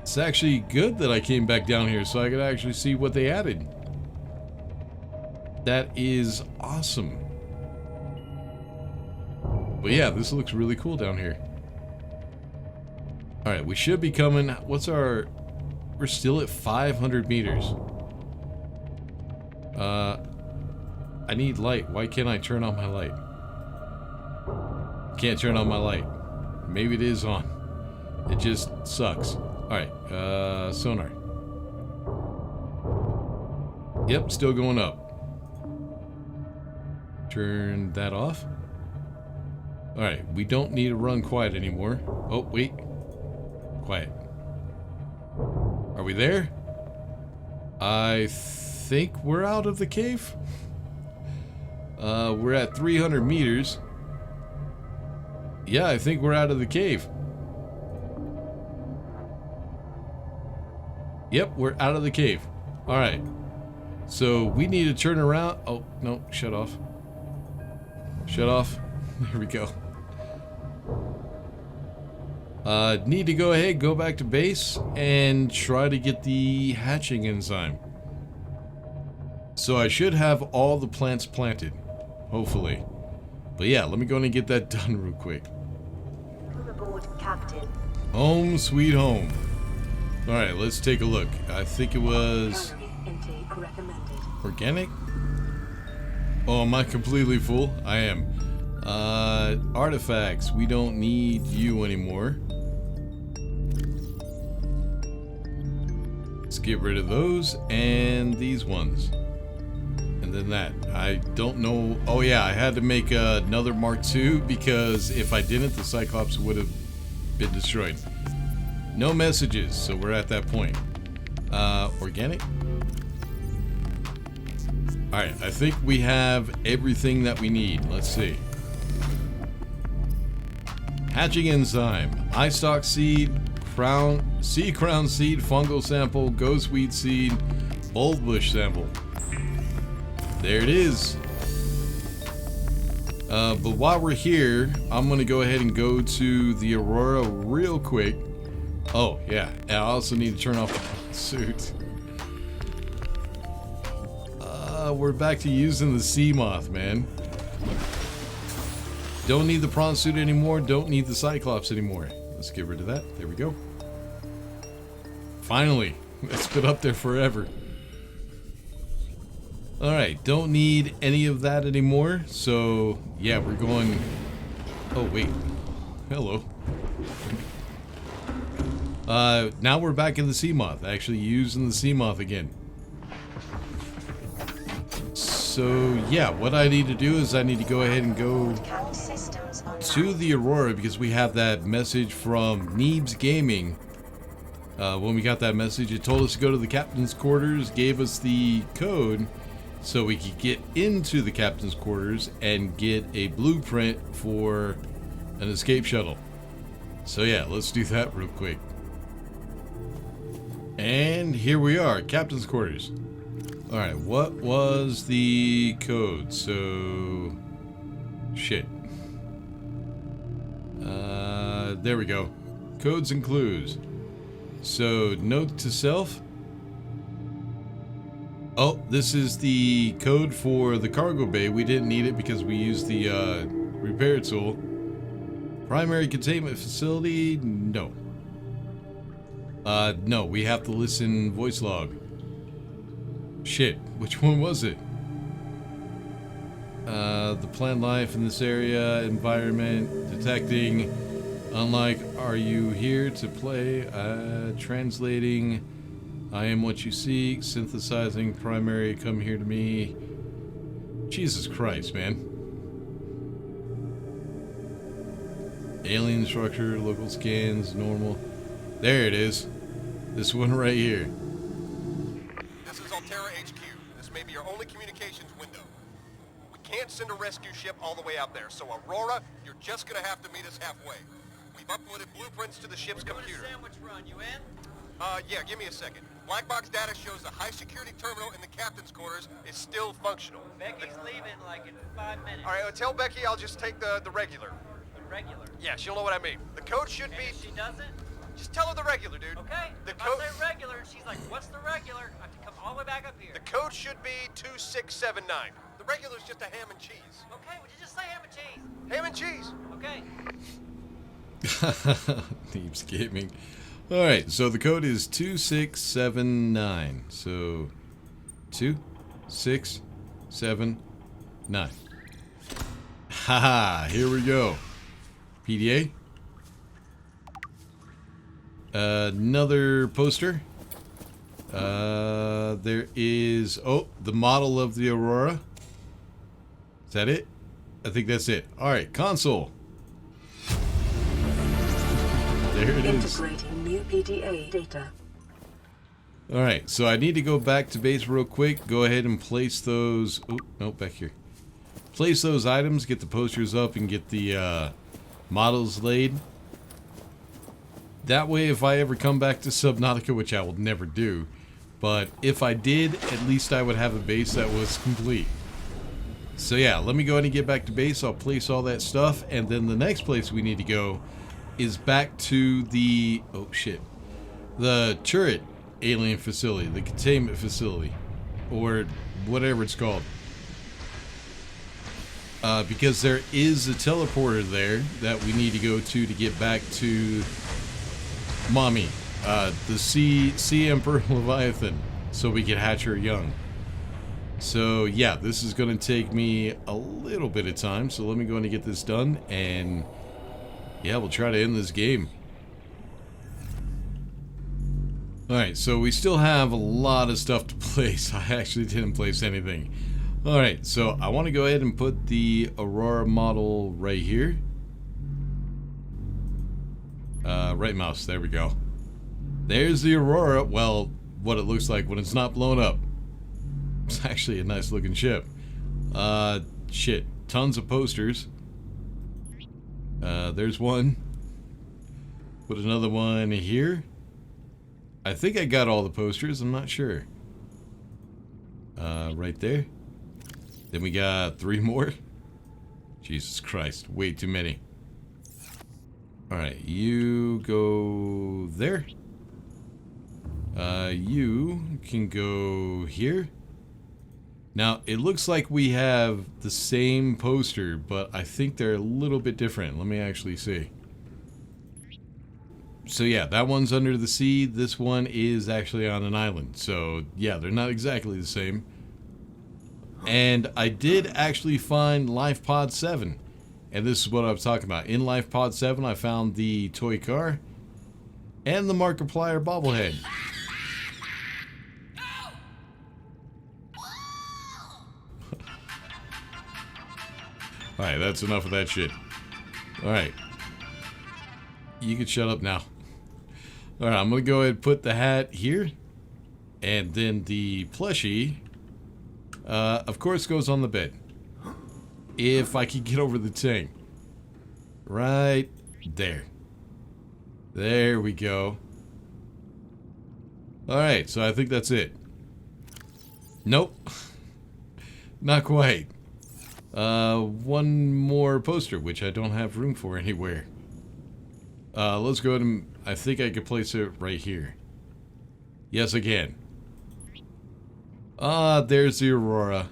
S1: It's actually good that I came back down here so I could actually see what they added. That is awesome. But yeah, this looks really cool down here. Alright, we should be coming... what's our... we're still at 500 meters. I need light. Why can't I turn on my light? Can't turn on my light. Maybe it is on. It just sucks. Alright, sonar. Yep, still going up. Turn that off. Alright, we don't need to run quiet anymore. Oh, wait. Quiet. Are we there? I think we're out of the cave. We're at 300 meters. Yeah, I think we're out of the cave. Yep, we're out of the cave. Alright. So we need to turn around. Oh, no, shut off. Shut off. There we go. Need to go ahead, go back to base, and try to get the hatching enzyme. So I should have all the plants planted. Hopefully. But yeah, let me go in and get that done real quick.
S5: Welcome aboard, Captain.
S1: Home sweet home. Alright, let's take a look. I think it was
S2: Calorie intake recommended.
S1: organic. Oh, am I completely full? I am. Artifacts. We don't need you anymore. Let's get rid of those and these ones. And then that. I don't know. Oh yeah, I had to make another Mark II because if I didn't, the Cyclops would have been destroyed. No messages, so we're at that point. Organic. Alright, I think we have everything that we need. Let's see. Hatching enzyme, eye stalk seed, sea crown seed, fungal sample, ghostweed seed, bulbbush sample. There it is. But while we're here, I'm gonna go ahead and go to the Aurora real quick. Oh yeah, and I also need to turn off the suit. We're back to using the sea moth, man. Don't need the prawn suit anymore. Don't need the Cyclops anymore. Let's get rid of that. There we go. Finally. It's been up there forever. Alright, don't need any of that anymore. So, yeah, we're going... Oh, wait. Hello. Now we're back in the sea moth. Actually using the sea moth again. So, yeah, what I need to do is I need to go ahead and go to the Aurora because we have that message from Neebs Gaming. When we got that message, it told us to go to the captain's quarters, gave us the code so we could get into the captain's quarters and get a blueprint for an escape shuttle. So yeah, let's do that real quick. And here we are, captain's quarters. Alright, what was the code? So... Shit. There we go. Codes and clues. So, note to self. Oh, this is the code for the cargo bay. We didn't need it because we used the repair tool. Primary containment facility? No. No, we have to listen voice log. Shit, which one was it? The plant life in this area, environment, detecting, unlike, are you here to play, translating, I am what you seek, synthesizing, primary, come here to me. Jesus Christ, man. Alien structure, local scans, normal. There it is. This one right here.
S6: This is Altera HQ. This may be your only communications window. We can't send a rescue ship all the way out there, so Aurora, you're just gonna have to meet us halfway. We've uploaded blueprints to the ship's computer.
S7: Sandwich run, you in?
S6: Yeah, give me a second. Black box data shows the high security terminal in the captain's quarters is still functional.
S7: Becky's leaving like in 5 minutes.
S6: All right, tell Becky I'll just take the regular.
S7: The regular.
S6: Yeah, she'll know what I mean. The code should
S7: And
S6: be...
S7: if she doesn't,
S6: Just tell her the regular, dude.
S7: okay.
S6: The
S7: If I
S6: code...
S7: say regular, and she's like, what's the regular? I have to come all the way back up here.
S6: The code should be 2679. The regular's just a ham and cheese.
S7: Okay, would you just say ham and cheese?
S6: Ham and cheese.
S7: Okay.
S1: Neebs Gaming. Alright, so the code is 2679. So, 2679. Haha, here we go. PDA. Another poster. There is... Oh, the model of the Aurora. Is that it? I think that's it. Alright, console. There it is.
S2: Integrating new PDA data.
S1: Alright, so I need to go back to base real quick. Go ahead and place those... Oh, no, back here. Place those items, get the posters up, and get the models laid. That way, if I ever come back to Subnautica, which I will never do, but if I did, at least I would have a base that was complete. So yeah, let me go ahead and get back to base. I'll place all that stuff, and then the next place we need to go is back to the... Oh, shit. The turret alien facility, the containment facility, or whatever it's called. because there is a teleporter there that we need to go to get back to Mommy, the Sea Emperor Leviathan, so we can hatch her young. So yeah, this is going to take me a little bit of time, so let me go and get this done, and yeah, we'll try to end this game. Alright, so we still have a lot of stuff to place. I actually didn't place anything. Alright, so I want to go ahead and put the Aurora model right here. Right mouse, there we go. There's the Aurora. Well, what it looks like when it's not blown up. It's actually a nice looking ship. Shit. Tons of posters. There's one. Put another one here. I think I got all the posters, I'm not sure. Right there. Then we got 3 more. Jesus Christ, way too many. Alright, you go there. You can go here. Now, it looks like we have the same poster, but I think they're a little bit different. Let me actually see. So yeah, that one's under the sea. This one is actually on an island. So yeah, they're not exactly the same. And I did actually find Life Pod 7. And this is what I was talking about. In Life Pod 7, I found the toy car and the Markiplier bobblehead. Alright, that's enough of that shit. Alright. You can shut up now. Alright, I'm going to go ahead and put the hat here. And then the plushie, of course, goes on the bed. If I can get over the thing. Right there. There we go. Alright, so I think that's it. Nope. Not quite. One more poster, which I don't have room for anywhere. Let's go ahead and... I think I could place it right here. Yes, I can. There's the Aurora.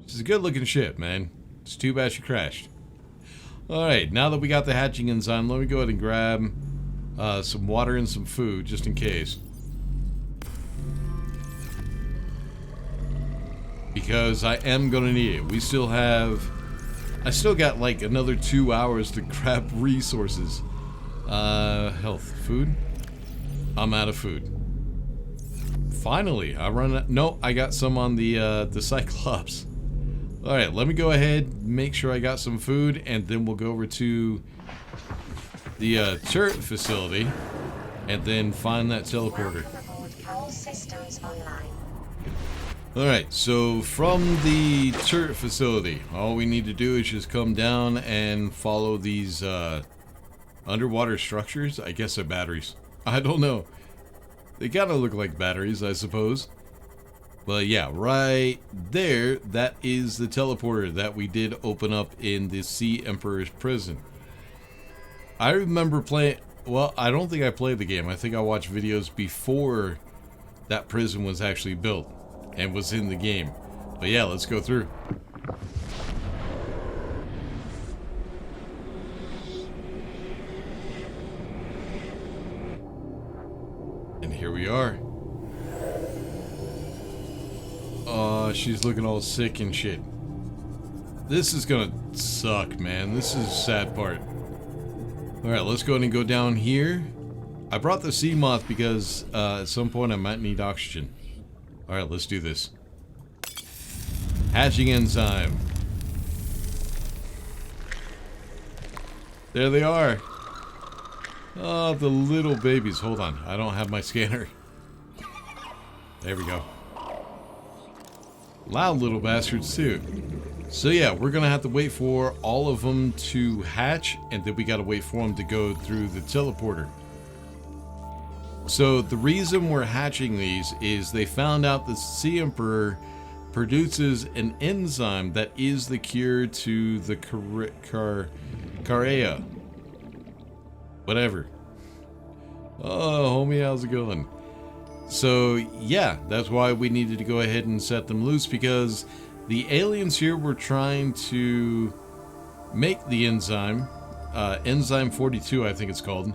S1: She's a good looking ship, man. It's too bad she crashed. Alright, now that we got the hatching enzyme, let me go ahead and grab some water and some food, just in case. Because I am gonna need it. We still have... I still got like another 2 hours to grab resources. Health. Food? I'm out of food. Finally, I run out... No, I got some on the Cyclops. Alright, let me go ahead, make sure I got some food, and then we'll go over to the turret facility, and then find that teleporter. Alright, so from the turret facility, all we need to do is just come down and follow these underwater structures. I guess they're batteries. I don't know. They kind of look like batteries, I suppose. But yeah, right there, that is the teleporter that we did open up in the Sea Emperor's prison. I remember playing... Well, I don't think I played the game. I think I watched videos before that prison was actually built and was in the game. But yeah, let's go through. And here we are. She's looking all sick and shit. This is gonna suck, man. This is the sad part. Alright, let's go ahead and go down here. I brought the sea moth because at some point I might need oxygen. Alright, let's do this. Hatching enzyme. There they are. Oh, the little babies. Hold on. I don't have my scanner. There we go. Loud little bastards, too. So yeah, we're going to have to wait for all of them to hatch, and then we got to wait for them to go through the teleporter. So the reason we're hatching these is they found out the Sea Emperor produces an enzyme that is the cure to the Carrea. Whatever. Oh, homie, how's it going? So, yeah, that's why we needed to go ahead and set them loose, because The aliens here were trying to make the enzyme, enzyme 42, I think it's called,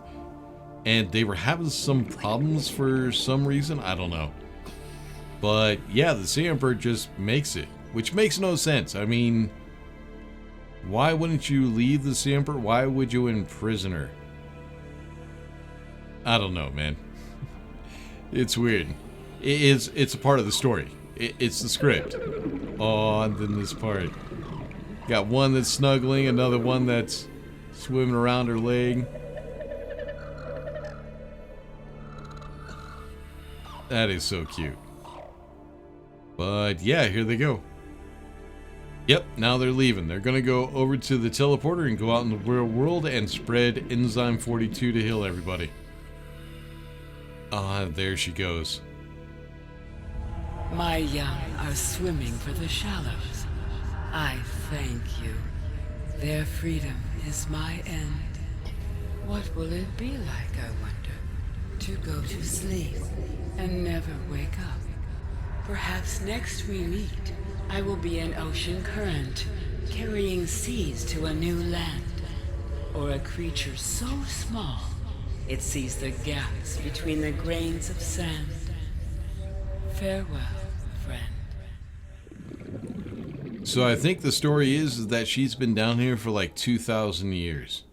S1: and they were having some problems for some reason. I don't know. But yeah, the Sea Emperor just makes it, which makes no sense. I mean, why wouldn't you leave the Sea Emperor? Why would you imprison her? I don't know, man. It's weird. It's a part of the story. It's the script. Oh, and then this part. Got one that's snuggling, another one that's swimming around her leg. That is so cute. But yeah, here they go. Yep, now they're leaving. They're gonna go over to the teleporter and go out in the real world and spread Enzyme 42 to heal everybody. Ah, there she goes.
S4: My young are swimming for the shallows. I thank you. Their freedom is my end. What will it be like, I wonder, to go to sleep and never wake up? Perhaps next we meet, I will be an ocean current, carrying seas to a new land. Or a creature so small, it sees the gaps between the grains of sand. Farewell, friend.
S1: So I think the story is that she's been down here for like 2,000 years.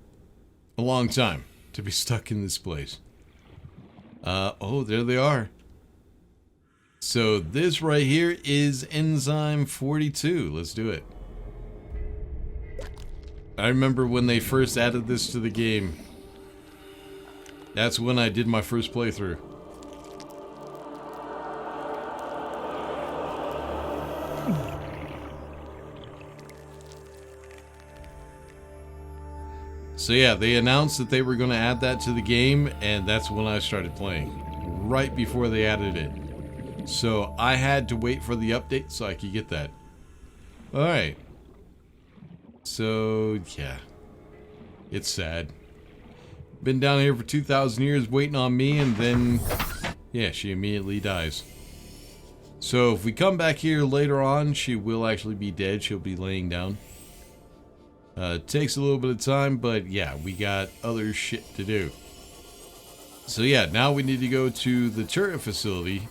S1: A long time to be stuck in this place. Oh, there they are. So this right here is Enzyme 42. Let's do it. I remember when they first added this to the game. That's when I did my first playthrough. So yeah, they announced that they were going to add that to the game, and that's when I started playing. Right before they added it. So I had to wait for the update so I could get that. Alright. So, yeah. It's sad. Been down here for 2,000 years waiting on me, and then, yeah, she immediately dies. So if we come back here later on, she will actually be dead. She'll be laying down. It takes a little bit of time, but yeah, we got other shit to do. So yeah, now we need to go to the turret facility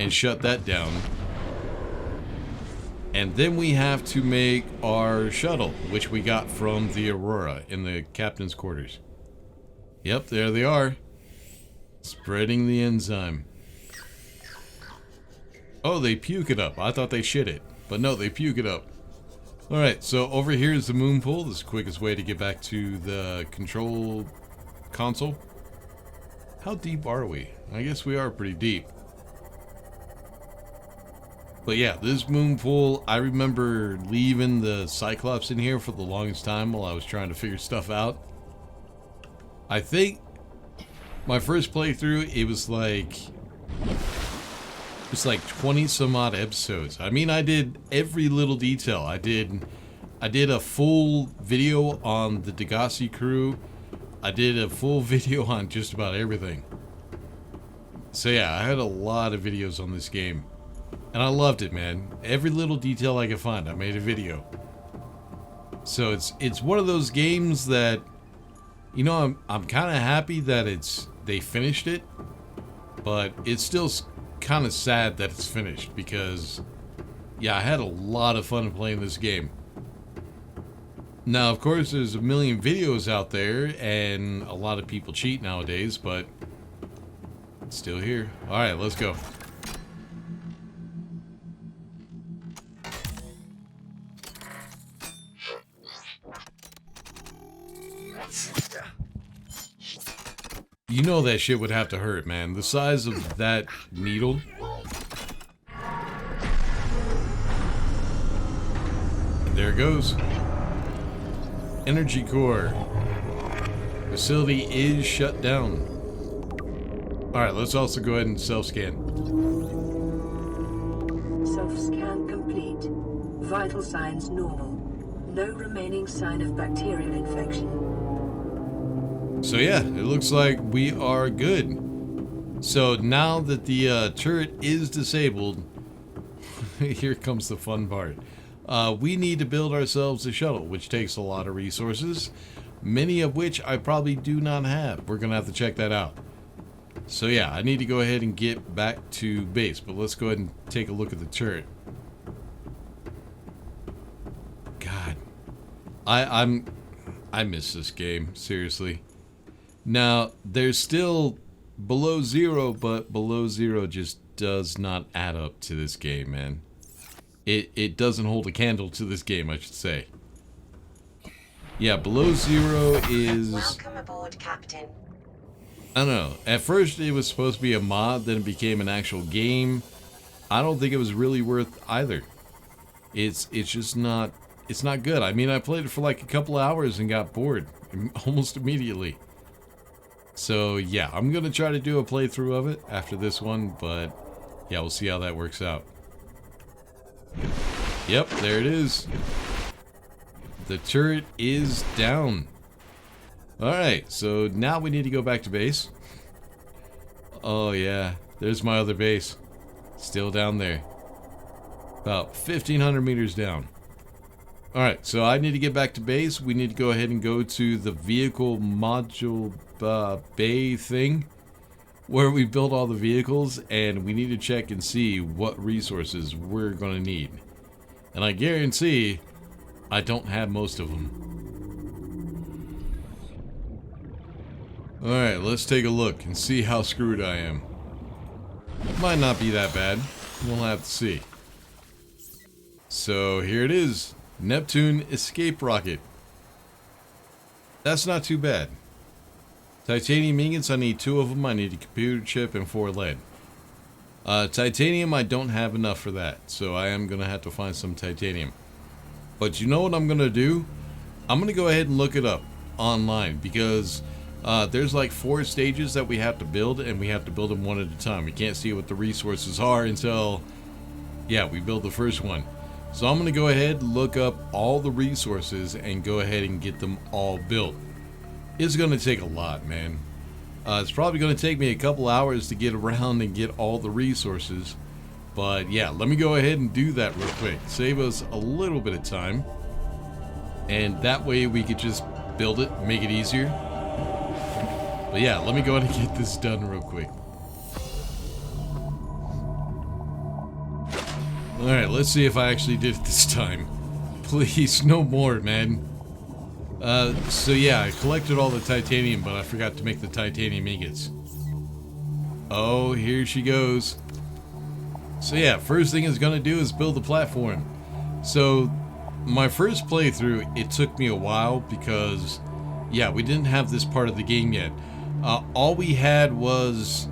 S1: and shut that down. And then we have to make our shuttle, which we got from the Aurora in the captain's quarters. Yep, there they are. Spreading the enzyme. Oh, they puke it up. I thought they shit it. But no, they puke it up. Alright, so over here is the moon pool. This is the quickest way to get back to the control console. How deep are we? I guess we are pretty deep. But yeah, this moon pool, I remember leaving the Cyclops in here for the longest time while I was trying to figure stuff out. I think my first playthrough, it was like 20 some odd episodes. I mean, I did every little detail. I did a full video on the Degassi crew. I did a full video on just about everything. So yeah, I had a lot of videos on this game. And I loved it, man. Every little detail I could find, I made a video. So it's one of those games that, you know, I'm kind of happy that they finished it, but it's still kind of sad that it's finished because, yeah, I had a lot of fun playing this game. Now, of course, there's a million videos out there, and a lot of people cheat nowadays, but it's still here. All right, let's go. You know that shit would have to hurt, man. The size of that needle. And there it goes. Energy core. Facility is shut down. Alright, let's also go ahead and self-scan.
S2: Self-scan complete. Vital signs normal. No remaining sign of bacterial infection.
S1: So yeah, it looks like we are good. So now that the turret is disabled, here comes the fun part. we need to build ourselves a shuttle, which takes a lot of resources, many of which I probably do not have. We're going to have to check that out. So yeah, I need to go ahead and get back to base, but let's go ahead and take a look at the turret. God, I miss this game, seriously. Now, there's still below zero, but below zero just does not add up to this game, man. It doesn't hold a candle to this game, I should say. Yeah, below zero is...
S5: Welcome aboard, Captain.
S1: I don't know. At first it was supposed to be a mod, then it became an actual game. I don't think it was really worth either. It's just not... It's not good. I mean, I played it for like a couple hours and got bored almost immediately. So yeah, I'm gonna try to do a playthrough of it after this one, but yeah, we'll see how that works out. Yep, there it is. The turret is down. Alright, so now we need to go back to base. Oh yeah, there's my other base. Still down there. About 1,500 meters down. Alright, so I need to get back to base. We need to go ahead and go to the vehicle module bay thing, where we build all the vehicles, and we need to check and see what resources we're going to need. And I guarantee I don't have most of them. Alright, let's take a look and see how screwed I am. It might not be that bad. We'll have to see. So here it is. Neptune escape rocket. That's not too bad. Titanium ingots, I need 2 of them. I need a computer chip and 4 lead. Titanium, I don't have enough for that, so I am going to have to find some titanium. But you know what I'm going to do? I'm going to go ahead and look it up online, because there's like 4 stages that we have to build, and we have to build them one at a time. We can't see what the resources are until, yeah, we build the first one. So I'm going to go ahead, look up all the resources, and go ahead and get them all built. It's going to take a lot, man. It's probably going to take me a couple hours to get around and get all the resources. But yeah, let me go ahead and do that real quick. Save us a little bit of time. And that way we could just build it, make it easier. But yeah, let me go ahead and get this done real quick. Alright, let's see if I actually did it this time. Please, no more, man. So yeah, I collected all the titanium, but I forgot to make the titanium ingots. Oh, here she goes. So yeah, first thing it's gonna do is build the platform. So, my first playthrough, it took me a while because, yeah, we didn't have this part of the game yet. All we had was...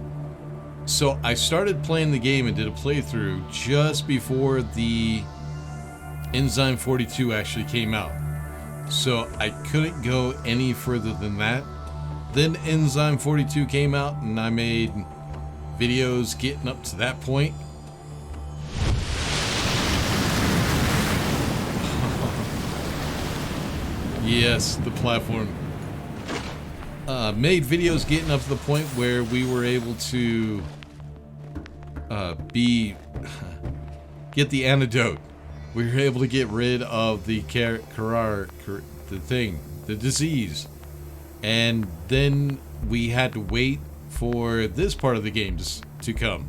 S1: So I started playing the game and did a playthrough just before the Enzyme 42 actually came out. So I couldn't go any further than that. Then Enzyme 42 came out and I made videos getting up to that point. Yes, the platform. Made videos getting up to the point where we were able to get the antidote. We were able to get rid of the the disease, and then we had to wait for this part of the game to come.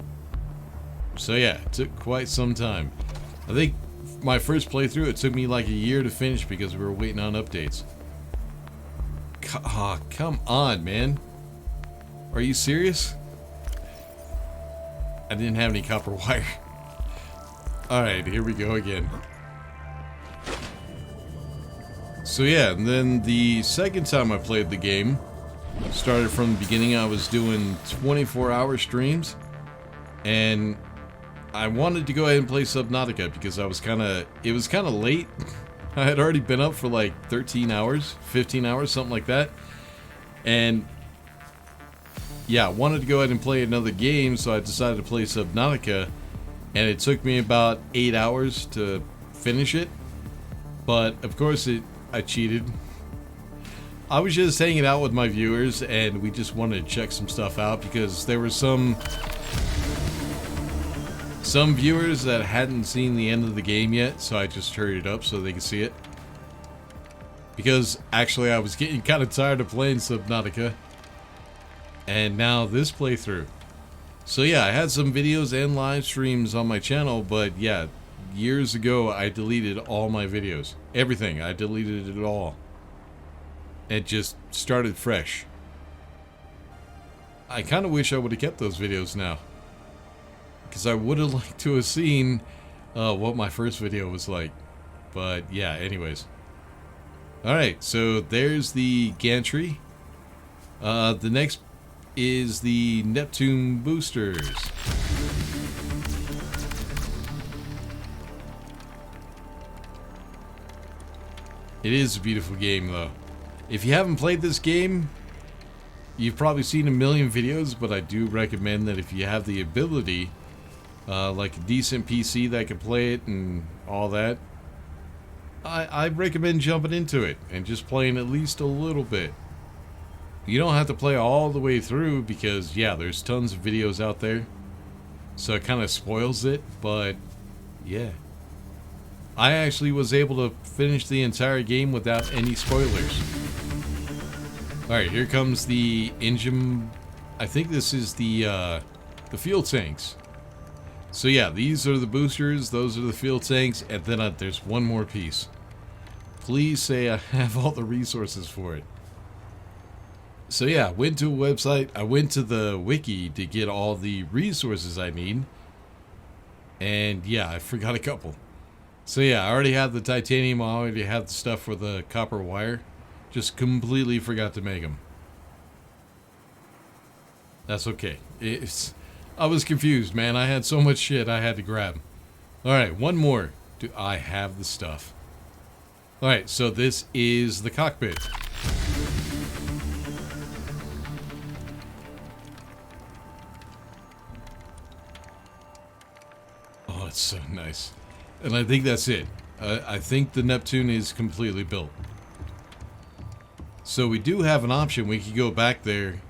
S1: So yeah, it took quite some time. I think my first playthrough, it took me like a year to finish because we were waiting on updates. Oh, come on, man. Are you serious? I didn't have any copper wire. Alright, here we go again. So yeah, and then the second time I played the game, started from the beginning. I was doing 24-hour streams, and I wanted to go ahead and play Subnautica because it was kind of late. I had already been up for like 13 hours, 15 hours, something like that. And yeah, I wanted to go ahead and play another game, so I decided to play Subnautica. And it took me about 8 hours to finish it. But of course I cheated. I was just hanging out with my viewers and we just wanted to check some stuff out because there were some some viewers that hadn't seen the end of the game yet, so I just hurried it up so they could see it. Because actually I was getting kind of tired of playing Subnautica. And now this playthrough. So yeah, I had some videos and live streams on my channel, but yeah, years ago I deleted all my videos. Everything, I deleted it all. And just started fresh. I kind of wish I would have kept those videos now. Because I would have liked to have seen what my first video was like. But yeah, anyways. Alright, so there's the gantry. The next is the Neptune boosters. It is a beautiful game though. If you haven't played this game, you've probably seen a million videos, but I do recommend that if you have the ability, like a decent PC that can play it and all that, I recommend jumping into it and just playing at least a little bit. You don't have to play all the way through because, yeah, there's tons of videos out there. So it kind of spoils it, but yeah. I actually was able to finish the entire game without any spoilers. Alright, here comes the engine. I think this is the fuel tanks. So yeah, these are the boosters, those are the fuel tanks, and then there's one more piece. Please say I have all the resources for it. So yeah, I went to a website, I went to the wiki to get all the resources I need. And yeah, I forgot a couple. So yeah, I already have the titanium, I already have the stuff for the copper wire. Just completely forgot to make them. That's okay. I was confused, man. I had so much shit I had to grab. Alright, one more. Do I have the stuff? Alright, so this is the cockpit. Oh, it's so nice. And I think that's it. I think the Neptune is completely built. So we do have an option. We could go back there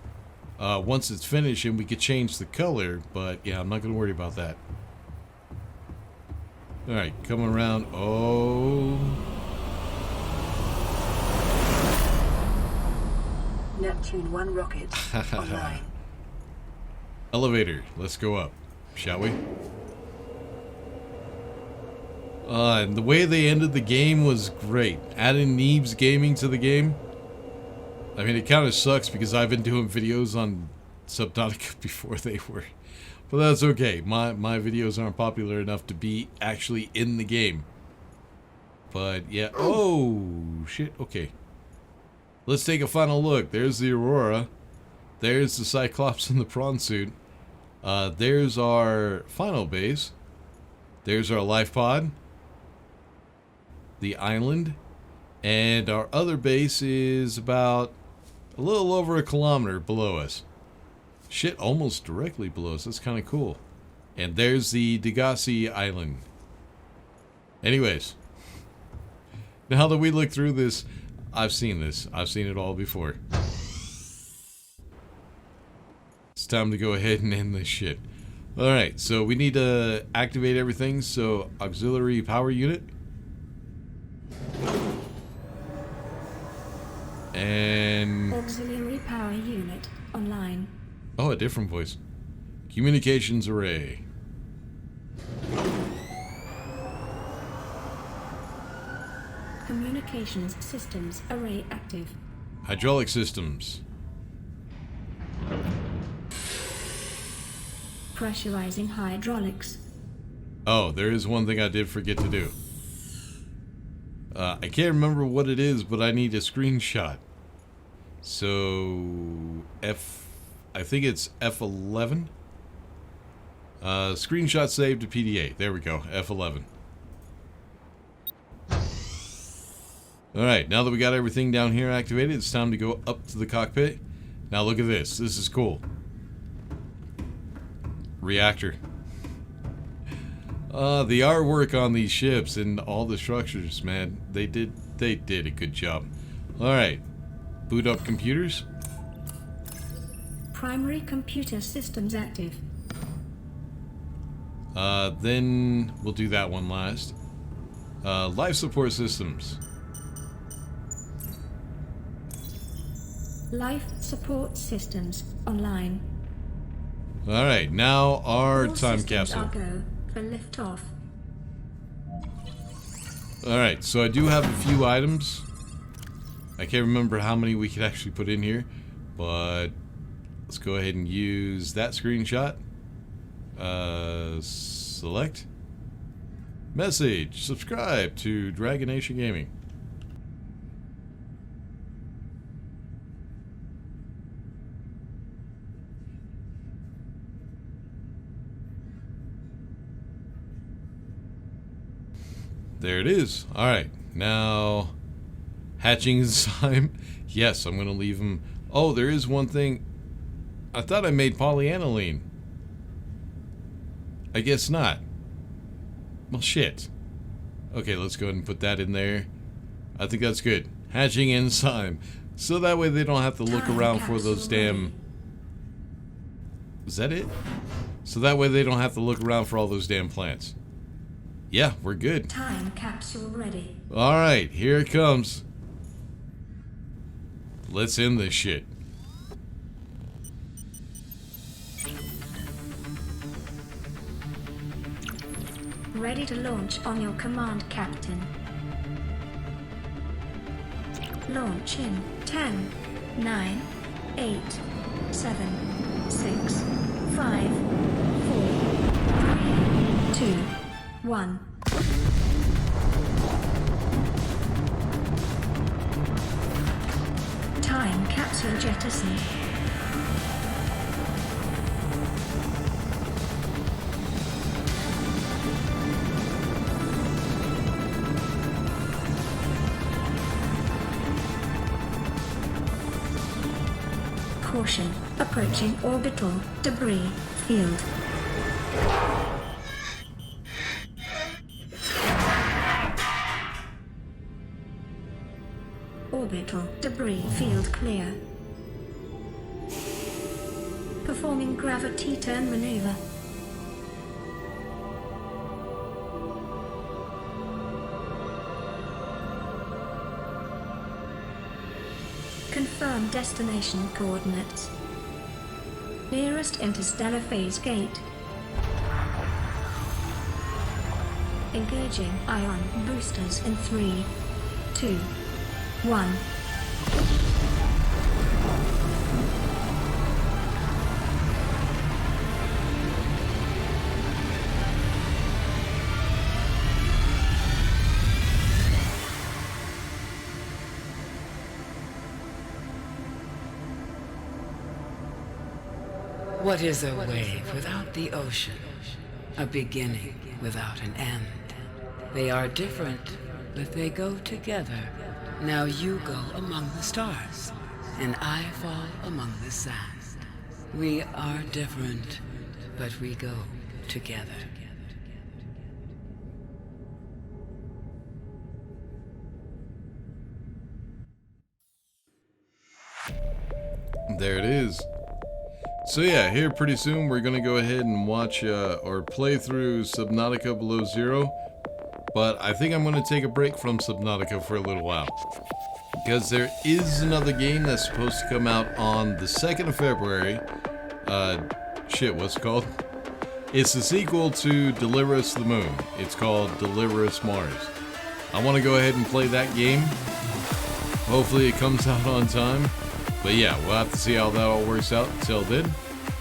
S1: once it's finished and we could change the color. But yeah, I'm not going to worry about that. Alright, coming around. Oh.
S2: Neptune 1 rocket online.
S1: Elevator. Let's go up, shall we? And the way they ended the game was great. Adding Neebs Gaming to the game. I mean, it kind of sucks because I've been doing videos on Subnautica before they were. But that's okay. My videos aren't popular enough to be actually in the game. But yeah. Oh, shit. Okay. Let's take a final look. There's the Aurora. There's the Cyclops in the prawn suit. There's our final base. There's our life pod. The island. And our other base is about a little over a kilometer below us. Shit, almost directly below us. That's kind of cool. And there's the Degassi Island. Anyways. Now that we look through this, I've seen this. I've seen it all before. It's time to go ahead and end this shit. Alright, so we need to activate everything. So, auxiliary power unit. And...
S5: Auxiliary power unit online.
S1: Oh, a different voice. Communications array.
S5: Communications systems array active.
S1: Hydraulic systems.
S5: Pressurizing hydraulics.
S1: Oh, there is one thing I did forget to do. I can't remember what it is, but I need a screenshot. So, I think it's F11. Screenshot saved to PDA. There we go, F11. Alright, now that we got everything down here activated, it's time to go up to the cockpit. Now look at this. This is cool. Reactor. The artwork on these ships and all the structures, man, they did a good job. Alright. Boot up computers.
S5: Primary computer systems active.
S1: Then we'll do that one last. Life support systems.
S5: Life support systems online.
S1: Alright, now our
S5: All
S1: time
S5: systems
S1: capsule.
S5: are go for liftoff.
S1: Alright, so I do have a few items. I can't remember how many we could actually put in here, but let's go ahead and use that screenshot. Select. Message. Subscribe to Dragon Nation Gaming. There it is. Alright, now hatching enzyme. Yes, I'm going to leave them. Oh, there is one thing. I thought I made polyaniline. I guess not. Well, shit. Okay, let's go ahead and put that in there. I think that's good. Hatching enzyme. So that way they don't have to look around for those damn... Is that it? So that way they don't have to look around for all those damn plants. Yeah, we're good.
S5: Time capsule ready.
S1: Alright, here it comes. Let's end this shit.
S5: Ready to launch on your command, Captain. Launch in 10, 9, 8, 7, 6, 5, 4, 3, 2, 1. Time capsule jettison. Caution, approaching orbital debris field. Orbital debris field clear. Performing gravity turn maneuver. Confirm destination coordinates. Nearest interstellar phase gate. Engaging ion boosters in 3, 2, 1.
S4: What is a wave without the ocean? A beginning without an end. They are different, but they go together. Now you go among the stars, and I fall among the sand. We are different, but we go together.
S1: There it is. So yeah, here pretty soon we're gonna go ahead and watch or play through Subnautica Below Zero. But I think I'm gonna take a break from Subnautica for a little while, because there is another game that's supposed to come out on the 2nd of February. What's it called? It's the sequel to Deliver Us to the Moon. It's called Deliver Us Mars. I want to go ahead and play that game. Hopefully it comes out on time. But yeah, we'll have to see how that all works out. Until then,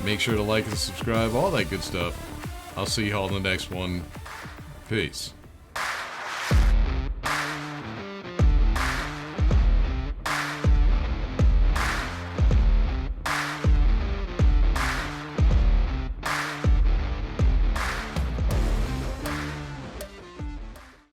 S1: make sure to like and subscribe, all that good stuff. I'll see you all in the next one. Peace.